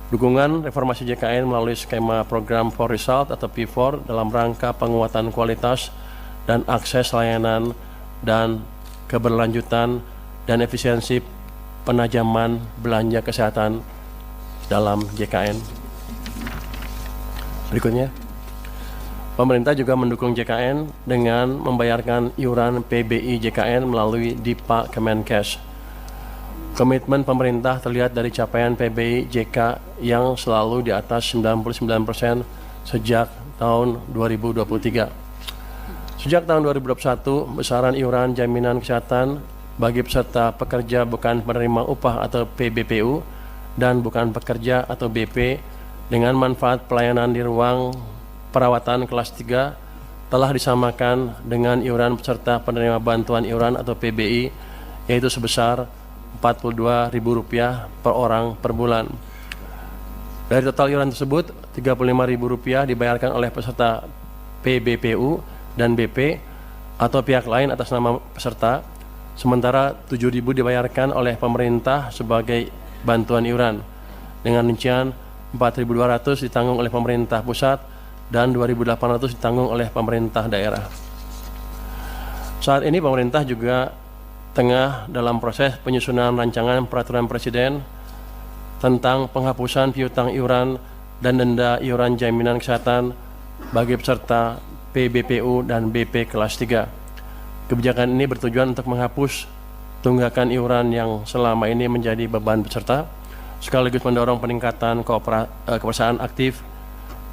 Dukungan reformasi JKN melalui skema program for result atau P4 dalam rangka penguatan kualitas dan akses layanan dan keberlanjutan dan efisiensi penajaman belanja kesehatan dalam JKN. Berikutnya, pemerintah juga mendukung JKN dengan membayarkan iuran PBI JKN melalui DIPA Kemenkes. Komitmen pemerintah terlihat dari capaian PBI JK yang selalu di atas 99% sejak tahun 2023. Sejak tahun 2021, besaran iuran jaminan kesehatan bagi peserta pekerja bukan penerima upah atau PBPU dan bukan pekerja atau BP dengan manfaat pelayanan di ruang perawatan kelas 3 telah disamakan dengan iuran peserta penerima bantuan iuran atau PBI, yaitu sebesar Rp42.000 per orang per bulan. Dari total iuran tersebut, Rp35.000 dibayarkan oleh peserta PBPU dan BP atau pihak lain atas nama peserta, sementara Rp7.000 dibayarkan oleh pemerintah sebagai bantuan iuran. Dengan rincian Rp4.200 ditanggung oleh pemerintah pusat dan Rp2.800 ditanggung oleh pemerintah daerah. Saat ini pemerintah juga tengah dalam proses penyusunan rancangan peraturan presiden tentang penghapusan piutang iuran dan denda iuran jaminan kesehatan bagi peserta PBPU dan BP kelas 3. Kebijakan ini bertujuan untuk menghapus tunggakan iuran yang selama ini menjadi beban peserta, sekaligus mendorong peningkatan kepesertaan aktif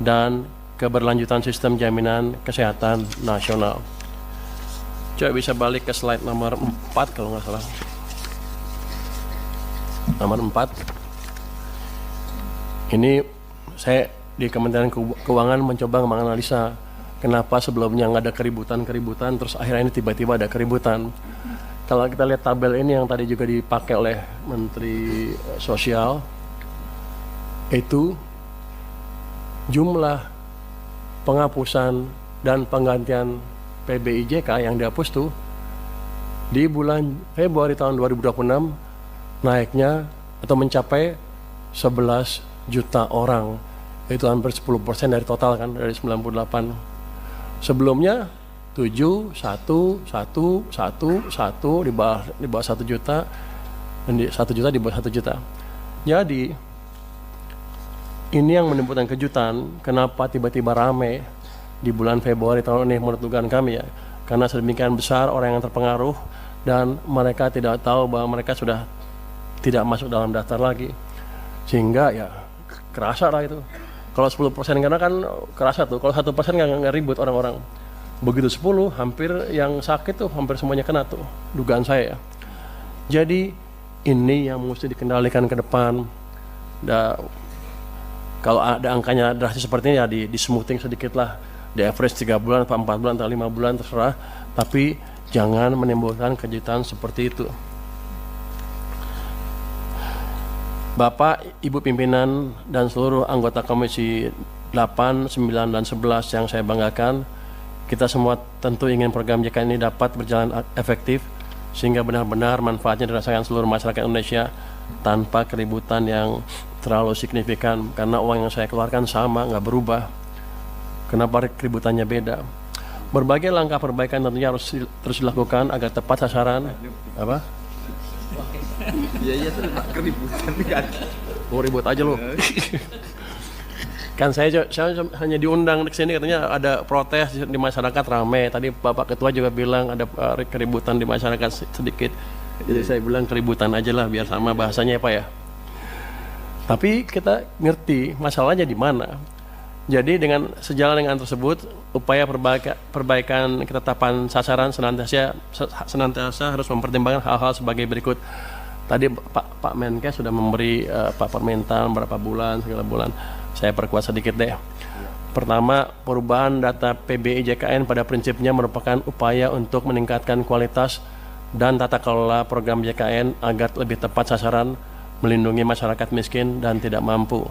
dan keberlanjutan sistem jaminan kesehatan nasional. Coba bisa balik ke slide nomor 4 kalau nggak salah. Nomor 4. Ini saya di Kementerian Keuangan mencoba menganalisa kenapa sebelumnya nggak ada keributan terus akhirnya ini tiba-tiba ada keributan. Kalau kita lihat tabel ini yang tadi juga dipakai oleh Menteri Sosial, itu jumlah penghapusan dan penggantian PBI JK yang dihapus tuh di bulan Februari tahun 2026 naiknya atau mencapai 11 juta orang, itu hampir 10% dari total kan, dari 98. Sebelumnya 7, 1, 1, 1, 1 di bawah 1 juta, dan 1 juta di bawah 1 juta. Jadi ini yang menimbulkan kejutan, kenapa tiba-tiba rame di bulan Februari tahun ini menurut dugaan kami ya. karena sedemikian besar orang yang terpengaruh dan mereka tidak tahu bahwa mereka sudah tidak masuk dalam daftar lagi, sehingga ya kerasa lah itu. Kalau 10% karena kan kerasa tuh, kalau 1% nggak ribut orang-orang. Begitu 10, hampir yang sakit tuh hampir semuanya kena tuh, dugaan saya ya. Jadi ini yang mesti dikendalikan ke depan. Kalau ada angkanya drastis seperti ini ya di smoothing sedikit lah, di average 3 bulan, 4 bulan, atau 5 bulan terserah, tapi jangan menimbulkan kejutan seperti itu. Bapak, Ibu pimpinan, dan seluruh anggota Komisi 8, 9, dan 11 yang saya banggakan, kita semua tentu ingin program JKN ini dapat berjalan efektif, sehingga benar-benar manfaatnya dirasakan seluruh masyarakat Indonesia tanpa keributan yang terlalu signifikan, karena uang yang saya keluarkan sama, nggak berubah. Kenapa keributannya beda? Berbagai langkah perbaikan tentunya harus terus dilakukan agar tepat sasaran. Apa? Iya tuh keributan kan. Mau ribut aja lo. Kan saya hanya diundang ke sini, katanya ada protes di masyarakat rame. Tadi Bapak Ketua juga bilang ada keributan di masyarakat sedikit. Jadi saya bilang keributan aja lah biar sama bahasanya ya Pak ya. Tapi kita ngerti masalahnya di mana. Jadi dengan sejalan dengan tersebut, upaya perbaikan ketetapan sasaran senantiasa harus mempertimbangkan hal-hal sebagai berikut. Tadi Pak Menkes sudah memberi permintaan berapa bulan, segala bulan. Saya perkuat sedikit deh. Pertama, perubahan data PBI JKN pada prinsipnya merupakan upaya untuk meningkatkan kualitas dan tata kelola program JKN agar lebih tepat sasaran, melindungi masyarakat miskin dan tidak mampu.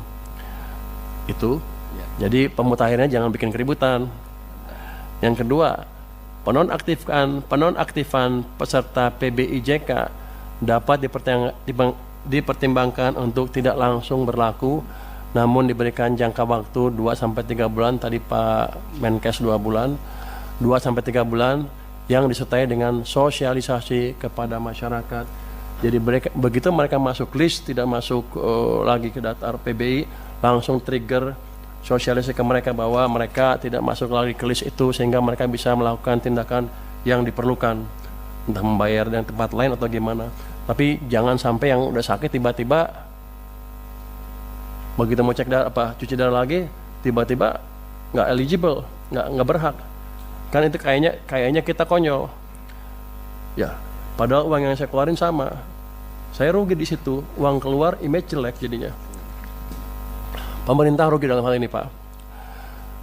Itu. Jadi pemutahirannya jangan bikin keributan. Yang kedua, penonaktifan peserta PBI JK dapat dipertimbangkan untuk tidak langsung berlaku, namun diberikan jangka waktu 2-3 bulan, tadi Pak Menkes 2 bulan, 2-3 bulan yang disertai dengan sosialisasi kepada masyarakat. Jadi begitu mereka masuk list, tidak masuk lagi ke daftar PBI, langsung trigger sosialisasi ke mereka bahwa mereka tidak masuk lagi ke list itu, sehingga mereka bisa melakukan tindakan yang diperlukan, entah membayar dengan tempat lain atau gimana. Tapi jangan sampai yang udah sakit tiba-tiba begitu mau cek cuci darah lagi tiba-tiba nggak eligible, nggak berhak. Kan itu kayaknya kita konyol. Ya, padahal uang yang saya keluarin sama. Saya rugi di situ, uang keluar, image jelek jadinya. Pemerintah rugi dalam hal ini, Pak.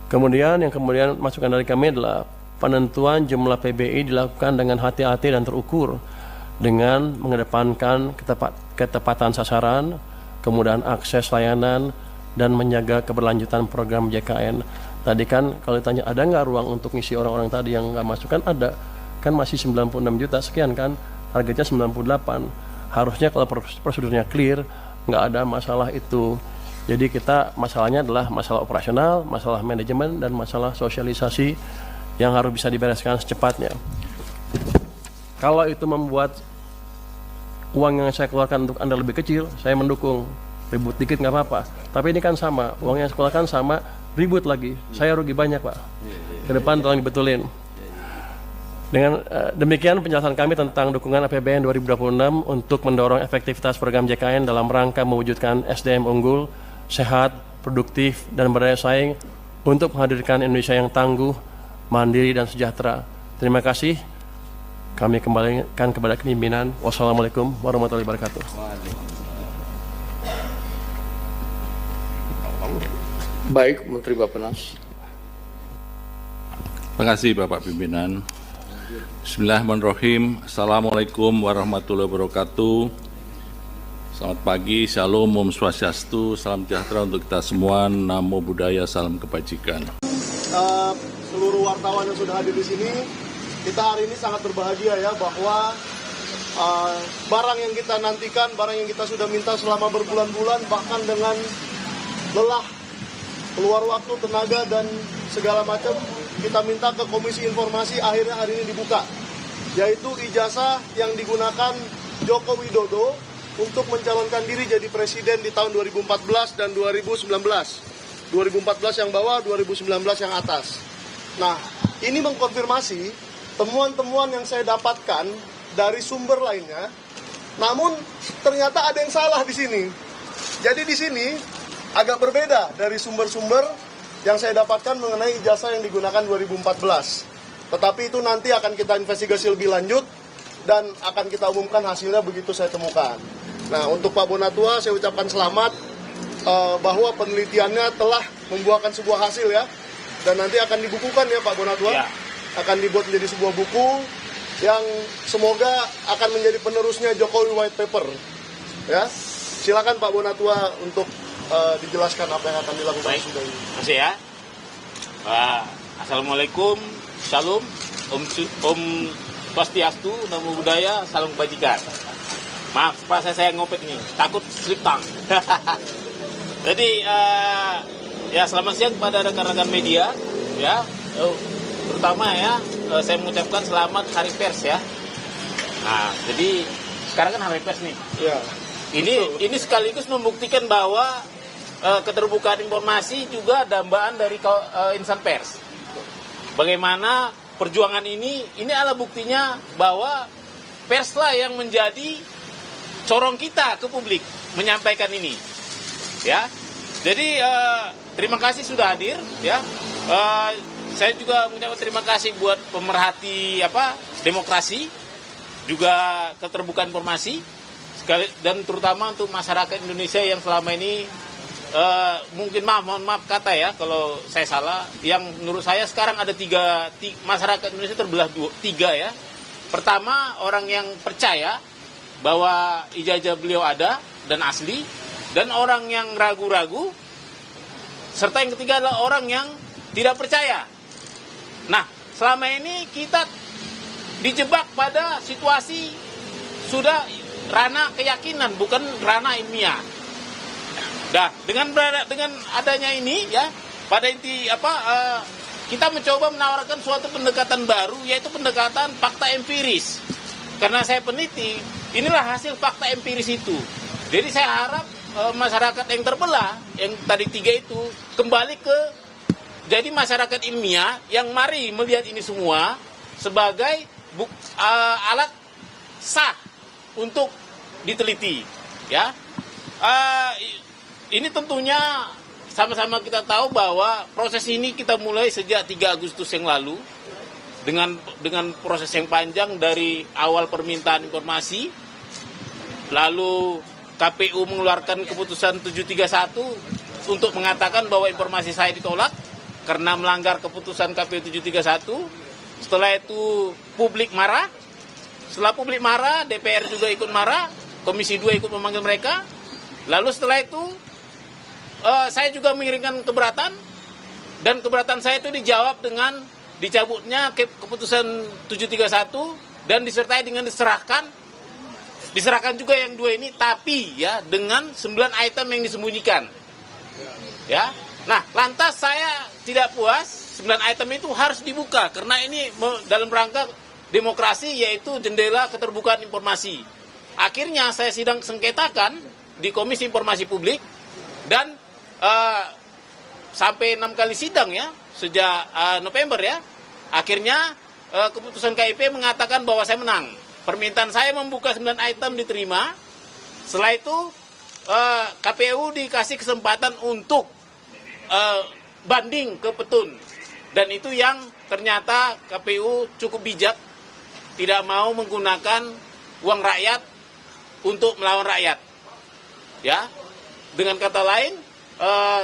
Kemudian masukan dari kami adalah penentuan jumlah PBI dilakukan dengan hati-hati dan terukur, dengan mengedepankan ketepatan sasaran, kemudahan akses layanan, dan menjaga keberlanjutan program JKN. Tadi kan kalau ditanya ada nggak ruang untuk ngisi orang-orang tadi yang nggak masuk, kan ada. Kan masih 96 juta sekian kan, targetnya 98. Harusnya kalau prosedurnya clear, nggak ada masalah itu. Jadi masalahnya adalah masalah operasional, masalah manajemen, dan masalah sosialisasi yang harus bisa dibereskan secepatnya. Kalau itu membuat uang yang saya keluarkan untuk Anda lebih kecil, saya mendukung. Ribut dikit nggak apa-apa. Tapi ini kan sama, uang yang saya keluarkan sama, ribut lagi. Saya rugi banyak, Pak. Ke depan tolong dibetulin. Dengan demikian penjelasan kami tentang dukungan APBN 2026 untuk mendorong efektivitas program JKN dalam rangka mewujudkan SDM unggul, sehat, produktif, dan berdaya saing untuk menghadirkan Indonesia yang tangguh, mandiri, dan sejahtera. Terima kasih. Kami kembalikan kepada pimpinan. Wassalamualaikum warahmatullahi wabarakatuh. Baik, Menteri Bappenas. Terima kasih Bapak Pimpinan. Bismillahirrahmanirrahim. Assalamualaikum warahmatullahi wabarakatuh. Selamat pagi, Shalom, Om Swastiastu, salam sejahtera untuk kita semua, Namo Buddhaya, salam kebajikan. Seluruh wartawan yang sudah hadir di sini, kita hari ini sangat berbahagia ya bahwa barang yang kita nantikan, barang yang kita sudah minta selama berbulan-bulan, bahkan dengan lelah, keluar waktu, tenaga, dan segala macam, kita minta ke Komisi Informasi, akhirnya hari ini dibuka, yaitu ijazah yang digunakan Joko Widodo untuk mencalonkan diri jadi presiden di tahun 2014 dan 2019. 2014 yang bawah, 2019 yang atas. Nah, ini mengkonfirmasi temuan-temuan yang saya dapatkan dari sumber lainnya, namun ternyata ada yang salah di sini. Jadi di sini agak berbeda dari sumber-sumber yang saya dapatkan mengenai ijazah yang digunakan 2014. Tetapi itu nanti akan kita investigasi lebih lanjut dan akan kita umumkan hasilnya begitu saya temukan. Nah, untuk Pak Bonatua saya ucapkan selamat bahwa penelitiannya telah membuahkan sebuah hasil ya. Dan nanti akan dibukukan ya Pak Bonatua. Ya. Akan dibuat menjadi sebuah buku yang semoga akan menjadi penerusnya Jokowi White Paper. Ya. Silakan Pak Bonatua untuk dijelaskan apa yang akan dilakukan. Baik, terima kasih ya. Assalamualaikum, Shalom, Om Swastiastu, Namo Buddhaya, Salam Kebajikan. Maaf, pas saya ngopek nih, takut slip tang. Jadi, ya selamat siang kepada rekan-rekan media, ya, terutama ya, saya mengucapkan selamat Hari Pers ya. Nah, jadi sekarang kan Hari Pers nih. Ya. Ini sekaligus membuktikan bahwa keterbukaan informasi juga dambaan dari insan pers. Bagaimana perjuangan ini adalah buktinya bahwa perslah yang menjadi corong kita ke publik menyampaikan ini. Ya. Jadi terima kasih sudah hadir ya. Saya juga mengucapkan terima kasih buat pemerhati demokrasi, juga keterbukaan informasi dan terutama untuk masyarakat Indonesia yang selama ini mungkin mohon maaf kata ya kalau saya salah, yang menurut saya sekarang ada tiga masyarakat Indonesia terbelah tiga ya. Pertama, orang yang percaya bahwa ijazah beliau ada dan asli, dan orang yang ragu-ragu, serta yang ketiga adalah orang yang tidak percaya. Nah, selama ini kita dijebak pada situasi sudah ranah keyakinan, bukan ranah ilmiah. Nah, dengan adanya ini ya, pada inti kita mencoba menawarkan suatu pendekatan baru, yaitu pendekatan fakta empiris. Karena saya peneliti, inilah hasil fakta empiris itu. Jadi saya harap masyarakat yang terbelah, yang tadi tiga itu, kembali ke jadi masyarakat ilmiah yang mari melihat ini semua sebagai alat sah untuk diteliti. Ya. Ini tentunya sama-sama kita tahu bahwa proses ini kita mulai sejak 3 Agustus yang lalu dengan proses yang panjang dari awal permintaan informasi, lalu KPU mengeluarkan keputusan 731 untuk mengatakan bahwa informasi saya ditolak karena melanggar keputusan KPU 731. Setelah itu publik marah. Setelah publik marah, DPR juga ikut marah, Komisi 2 ikut memanggil mereka. Lalu setelah itu saya juga mengirimkan keberatan, dan keberatan saya itu dijawab dengan dicabutnya keputusan 731 dan disertai dengan diserahkan juga yang 2 ini, tapi ya dengan 9 item yang disembunyikan. Ya. Nah, lantas saya tidak puas, 9 item itu harus dibuka karena ini dalam rangka demokrasi, yaitu jendela keterbukaan informasi. Akhirnya saya sidang sengketakan di Komisi Informasi Publik dan sampai 6 kali sidang ya sejak November ya. Akhirnya keputusan KIP mengatakan bahwa saya menang. Permintaan saya membuka 9 item diterima. Setelah itu KPU dikasih kesempatan untuk banding ke petun. Dan itu yang ternyata KPU cukup bijak, tidak mau menggunakan uang rakyat untuk melawan rakyat. Ya. Dengan kata lain,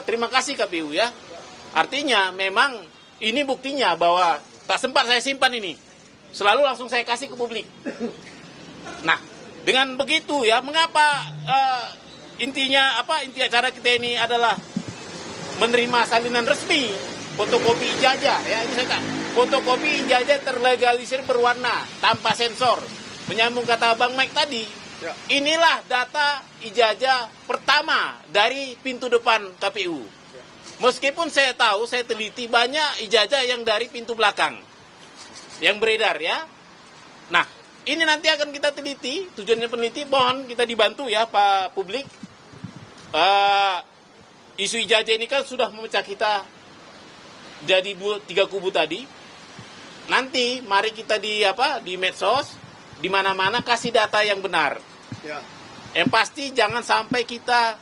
terima kasih KPU ya. Artinya memang ini buktinya bahwa tak sempat saya simpan ini. Selalu langsung saya kasih ke publik. Nah, dengan begitu ya, mengapa intinya cara kita ini adalah menerima salinan resmi fotokopi ijazah ya. Ini saya fotokopi ijazah terlegalisir berwarna tanpa sensor. Menyambung kata Bang Mike tadi, inilah data ijazah pertama dari pintu depan KPU. Meskipun saya tahu, saya teliti banyak ijazah yang dari pintu belakang yang beredar ya. Nah, ini nanti akan kita teliti, tujuannya peneliti, mohon kita dibantu ya Pak publik. Isu ijazah ini kan sudah memecah kita jadi 2-3 kubu tadi. nanti mari kita di medsos, di mana-mana kasih data yang benar. Ya. Yang pasti jangan sampai kita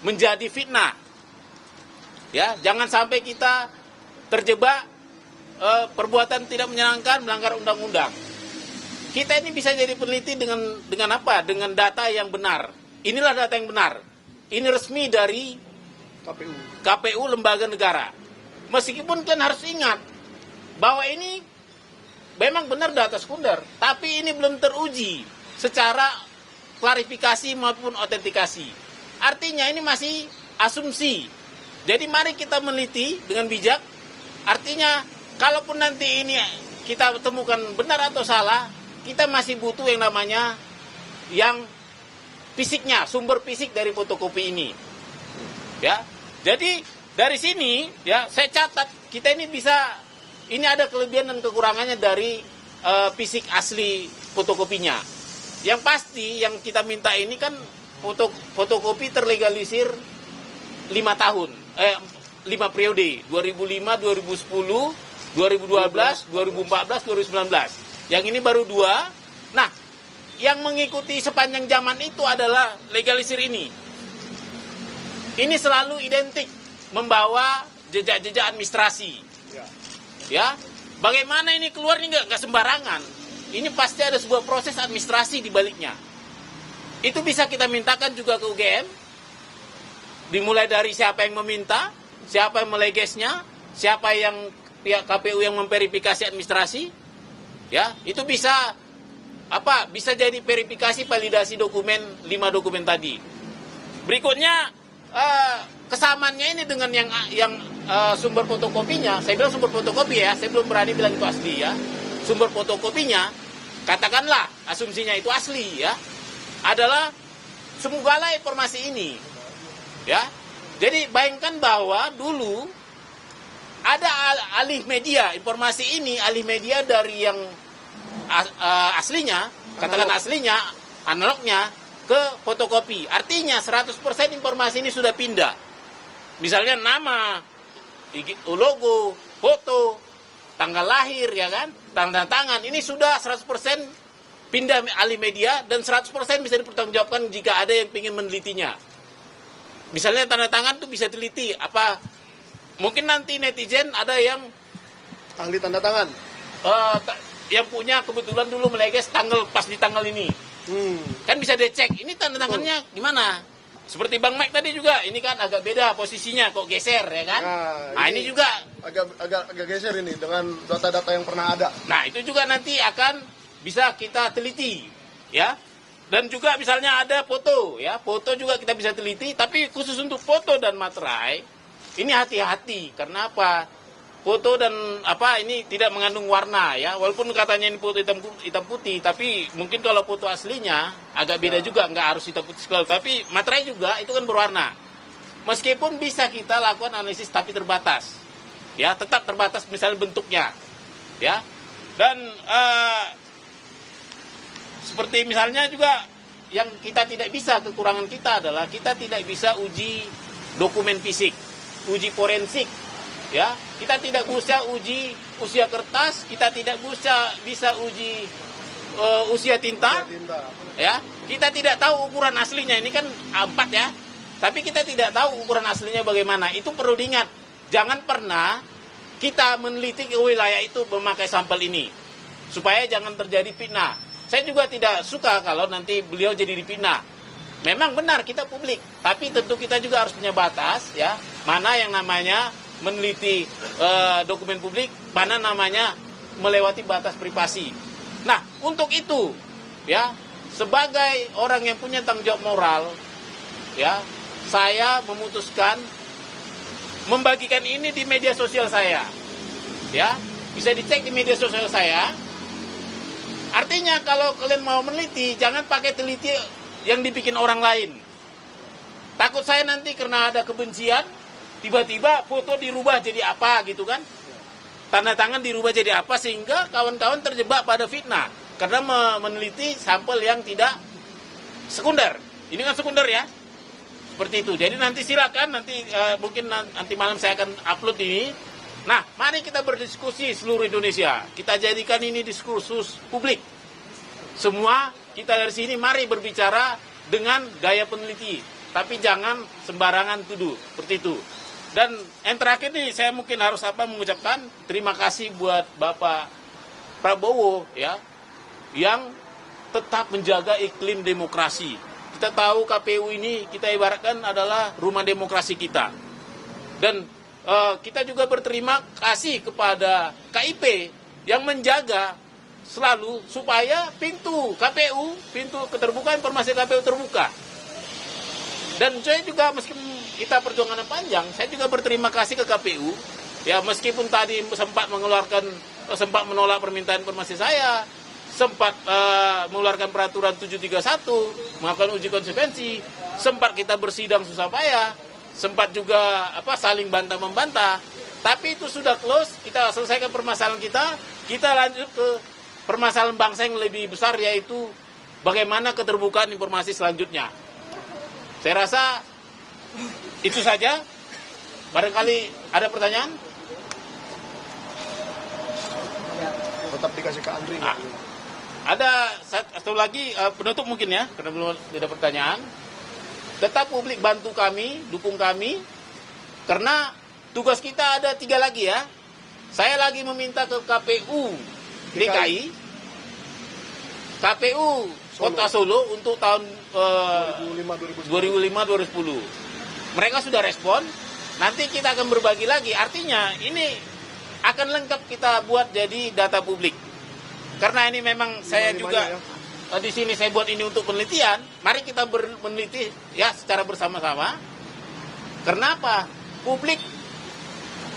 menjadi fitnah. Ya, jangan sampai kita terjebak perbuatan tidak menyenangkan, melanggar undang-undang. Kita ini bisa jadi peneliti dengan apa? Dengan data yang benar. Inilah data yang benar. Ini resmi dari KPU lembaga negara. Meskipun kan harus ingat bahwa ini memang benar data sekunder, tapi ini belum teruji secara klarifikasi maupun autentikasi. Artinya ini masih asumsi. Jadi mari kita meneliti dengan bijak. Artinya kalaupun nanti ini kita temukan benar atau salah, kita masih butuh yang namanya yang fisiknya, sumber fisik dari fotokopi ini. Ya. Jadi dari sini ya saya catat kita ini bisa, ini ada kelebihan dan kekurangannya dari fisik asli fotokopinya. Yang pasti yang kita minta ini kan fotokopi terlegalisir 5 tahun, 5 periode, 2005, 2010, 2012, 2014, 2019. Yang ini baru 2. Nah, yang mengikuti sepanjang zaman itu adalah legalisir ini. Ini selalu identik membawa jejak-jejak administrasi. Ya, bagaimana ini keluarnya nggak sembarangan. Ini pasti ada sebuah proses administrasi di baliknya. Itu bisa kita mintakan juga ke UGM. Dimulai dari siapa yang meminta, siapa yang melegesnya, siapa yang pihak KPU yang memverifikasi administrasi. Ya, itu bisa bisa jadi verifikasi validasi dokumen 5 dokumen tadi. Berikutnya kesamaannya ini dengan yang sumber fotokopinya. Saya bilang sumber fotokopi ya, saya belum berani bilang itu asli ya. Sumber fotokopinya, katakanlah asumsinya itu asli ya, adalah semogalah informasi ini ya. Jadi bayangkan bahwa dulu ada alih media, informasi ini alih media dari yang aslinya, katakan aslinya, analognya ke fotokopi. Artinya 100% informasi ini sudah pindah. Misalnya nama, logo, foto, tanggal lahir ya kan, tanda tangan, ini sudah 100% pindah alih media dan 100% bisa dipertanggungjawabkan jika ada yang ingin menelitinya. Misalnya tanda tangan itu bisa teliti mungkin nanti netizen ada yang ahli tanda tangan. Yang punya kebetulan dulu meleges pas di tanggal ini. Kan bisa dicek ini tanda tangannya gimana. Seperti Bang Mike tadi juga, ini kan agak beda posisinya, kok geser ya kan. Nah ini juga agak geser ini dengan data-data yang pernah ada. Nah itu juga nanti akan bisa kita teliti ya. Dan juga misalnya ada foto ya, foto juga kita bisa teliti, tapi khusus untuk foto dan materai ini hati-hati. Karena apa? Foto dan ini tidak mengandung warna ya. Walaupun katanya ini foto hitam putih, tapi mungkin kalau foto aslinya agak beda juga, nggak harus hitam putih sekali. Tapi materai juga itu kan berwarna. Meskipun bisa kita lakukan analisis tapi terbatas. Ya, tetap terbatas misalnya bentuknya. Ya. Dan seperti misalnya juga yang kita tidak bisa, kekurangan kita adalah kita tidak bisa uji dokumen fisik, uji forensik. Ya, kita tidak bisa uji usia kertas, kita tidak bisa uji usia tinta. Ya, kita tidak tahu ukuran aslinya. Ini kan 4 ya. Tapi kita tidak tahu ukuran aslinya bagaimana. Itu perlu diingat. Jangan pernah kita meneliti ke wilayah itu memakai sampel ini. Supaya jangan terjadi fitnah. Saya juga tidak suka kalau nanti beliau jadi difitnah. Memang benar kita publik, tapi tentu kita juga harus punya batas ya. Mana yang namanya meneliti dokumen publik, mana namanya melewati batas privasi. Nah, untuk itu ya, sebagai orang yang punya tanggung jawab moral ya, saya memutuskan membagikan ini di media sosial saya. Ya, bisa dicek di media sosial saya. Artinya kalau kalian mau meneliti, jangan pakai teliti yang dibikin orang lain. Takut saya nanti karena ada kebencian, tiba-tiba foto dirubah jadi apa gitu kan. Tanda tangan dirubah jadi apa sehingga kawan-kawan terjebak pada fitnah. Karena meneliti sampel yang tidak sekunder. Ini kan sekunder ya. Seperti itu. Jadi nanti silakan, nanti mungkin nanti malam saya akan upload ini. Nah, mari kita berdiskusi seluruh Indonesia. Kita jadikan ini diskursus publik. Semua kita dari sini mari berbicara dengan gaya peneliti. Tapi jangan sembarangan tuduh, seperti itu. Dan yang terakhir nih, saya mungkin harus mengucapkan terima kasih buat Bapak Prabowo ya, yang tetap menjaga iklim demokrasi. Kita tahu KPU ini kita ibaratkan adalah rumah demokrasi kita. Dan kita juga berterima kasih kepada KIP yang menjaga selalu supaya pintu KPU, pintu keterbukaan informasi KPU terbuka. Dan saya juga meskipun kita perjuangannya panjang, saya juga berterima kasih ke KPU. Ya meskipun tadi sempat menolak permintaan informasi saya, sempat mengeluarkan peraturan 731, melakukan uji konsekuensi, sempat kita bersidang susah payah, sempat juga saling bantah-membantah. Tapi itu sudah close, kita selesaikan permasalahan kita lanjut ke permasalahan bangsa yang lebih besar, yaitu bagaimana keterbukaan informasi selanjutnya. Saya rasa itu saja. Barangkali ada pertanyaan? Tetap dikasih ke Andri. Ada satu lagi penutup mungkin ya, karena belum ada pertanyaan. Tetap publik bantu kami, dukung kami, karena tugas kita ada 3 lagi ya. Saya lagi meminta ke KPU DKI, KPU Kota Solo untuk tahun 2005-2010. Mereka sudah respon, nanti kita akan berbagi lagi. Artinya ini akan lengkap kita buat jadi data publik. Karena ini memang saya juga di sini saya buat ini untuk penelitian. Mari kita meneliti ya secara bersama-sama. Kenapa? Publik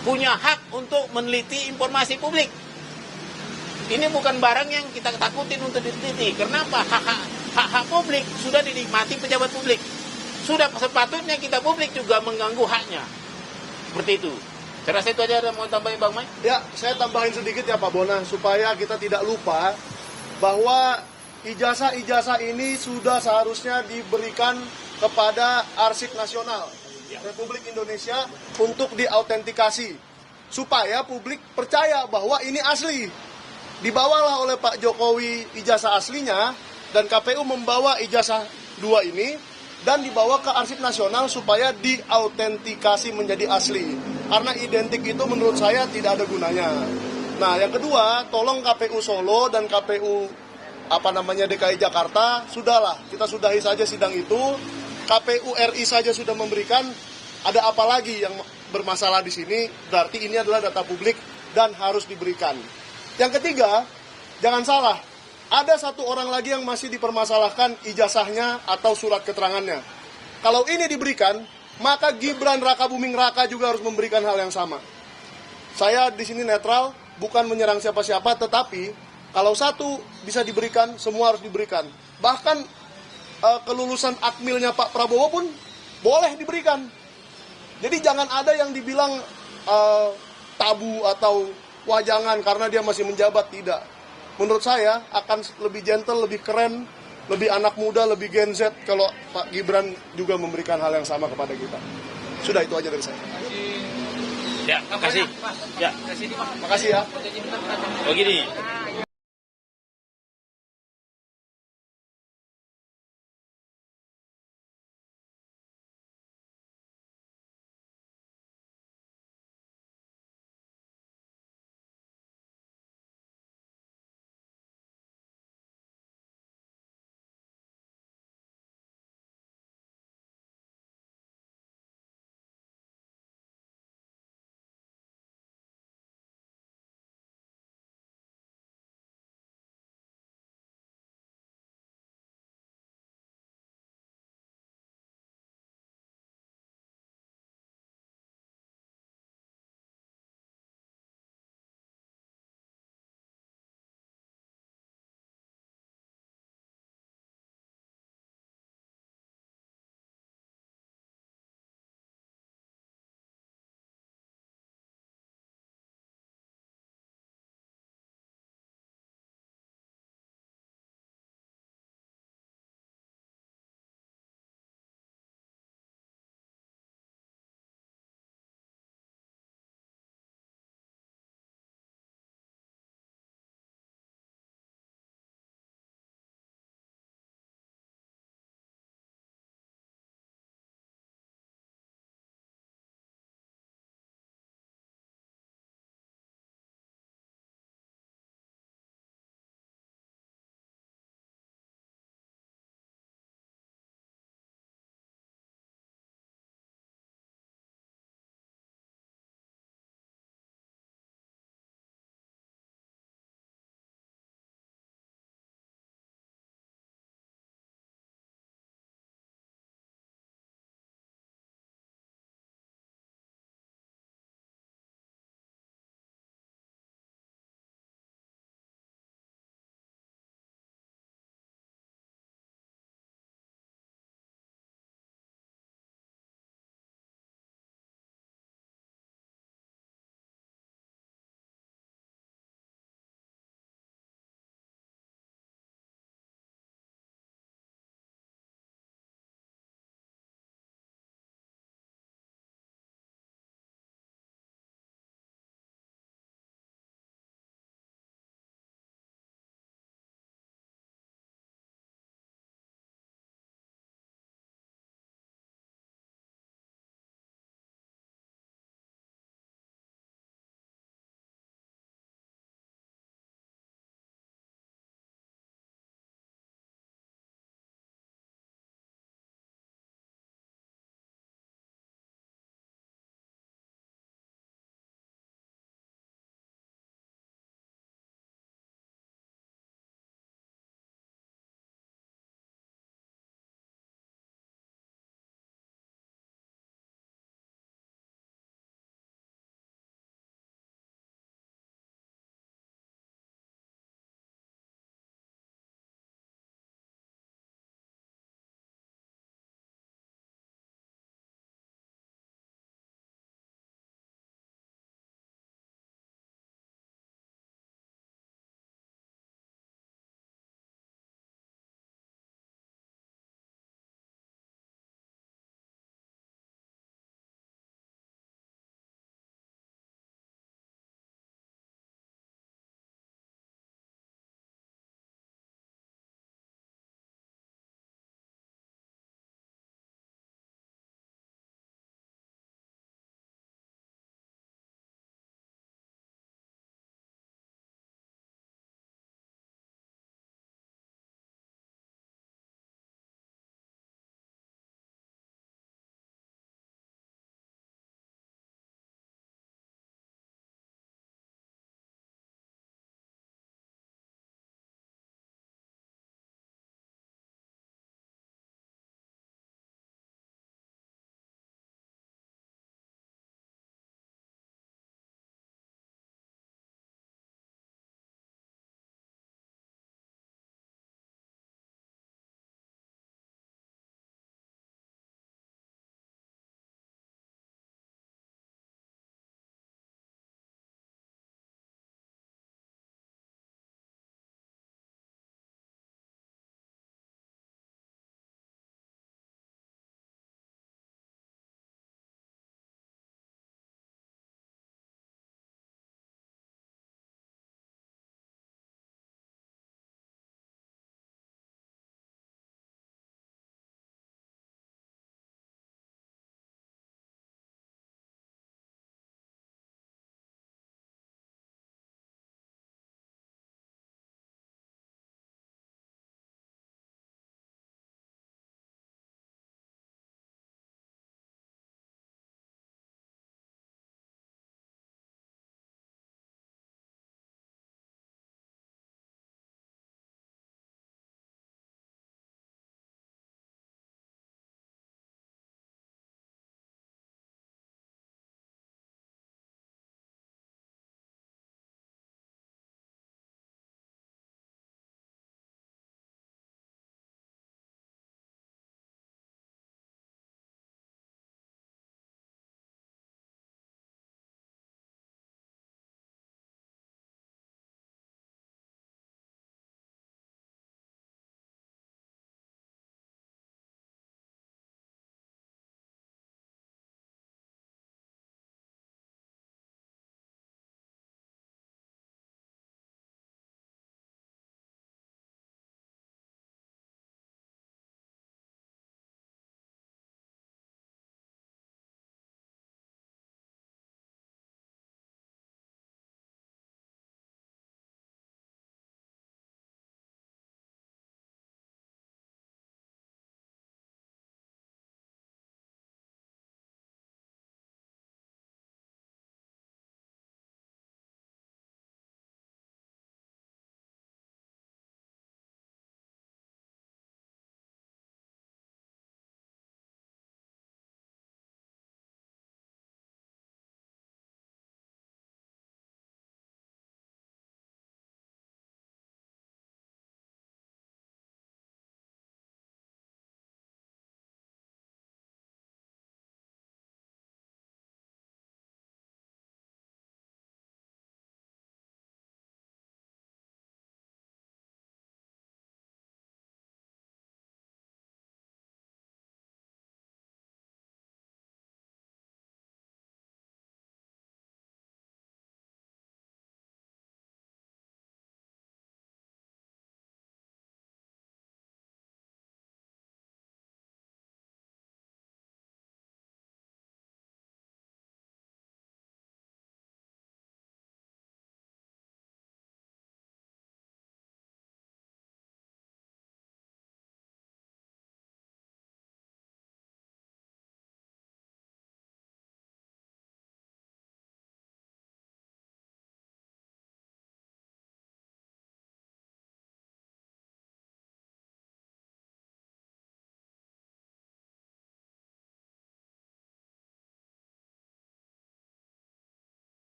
punya hak untuk meneliti informasi publik. Ini bukan barang yang kita takutin untuk diteliti. Kenapa? Hak publik sudah dinikmati pejabat publik. Sudah sepatutnya kita publik juga mengganggu haknya. Seperti itu. Saya rasa itu aja. Ada mau tambahin Bang Mai? Ya, saya tambahin sedikit ya Pak Bona, supaya kita tidak lupa bahwa ijazah-ijazah ini sudah seharusnya diberikan kepada Arsip Nasional Republik Indonesia untuk diautentikasi. Supaya publik percaya bahwa ini asli. Dibawalah oleh Pak Jokowi ijazah aslinya, dan KPU membawa ijazah 2 ini, dan dibawa ke Arsip Nasional supaya diautentikasi menjadi asli. Karena identik itu menurut saya tidak ada gunanya. Nah, yang kedua, tolong KPU Solo dan KPU DKI Jakarta, sudahlah, kita sudahi saja sidang itu. KPU RI saja sudah memberikan, ada apa lagi yang bermasalah di sini? Berarti ini adalah data publik dan harus diberikan. Yang ketiga, jangan salah, ada 1 orang lagi yang masih dipermasalahkan ijazahnya atau surat keterangannya. Kalau ini diberikan, maka Gibran Raka Buming Raka juga harus memberikan hal yang sama. Saya di sini netral, bukan menyerang siapa-siapa, tetapi kalau satu bisa diberikan, semua harus diberikan. Bahkan kelulusan akmilnya Pak Prabowo pun boleh diberikan. Jadi jangan ada yang dibilang tabu atau wah jangan karena dia masih menjabat, tidak. Menurut saya akan lebih gentle, lebih keren, lebih anak muda, lebih Gen Z kalau Pak Gibran juga memberikan hal yang sama kepada kita. Sudah, itu aja dari saya. Ya, makasih. Ya, makasih ya. Begini.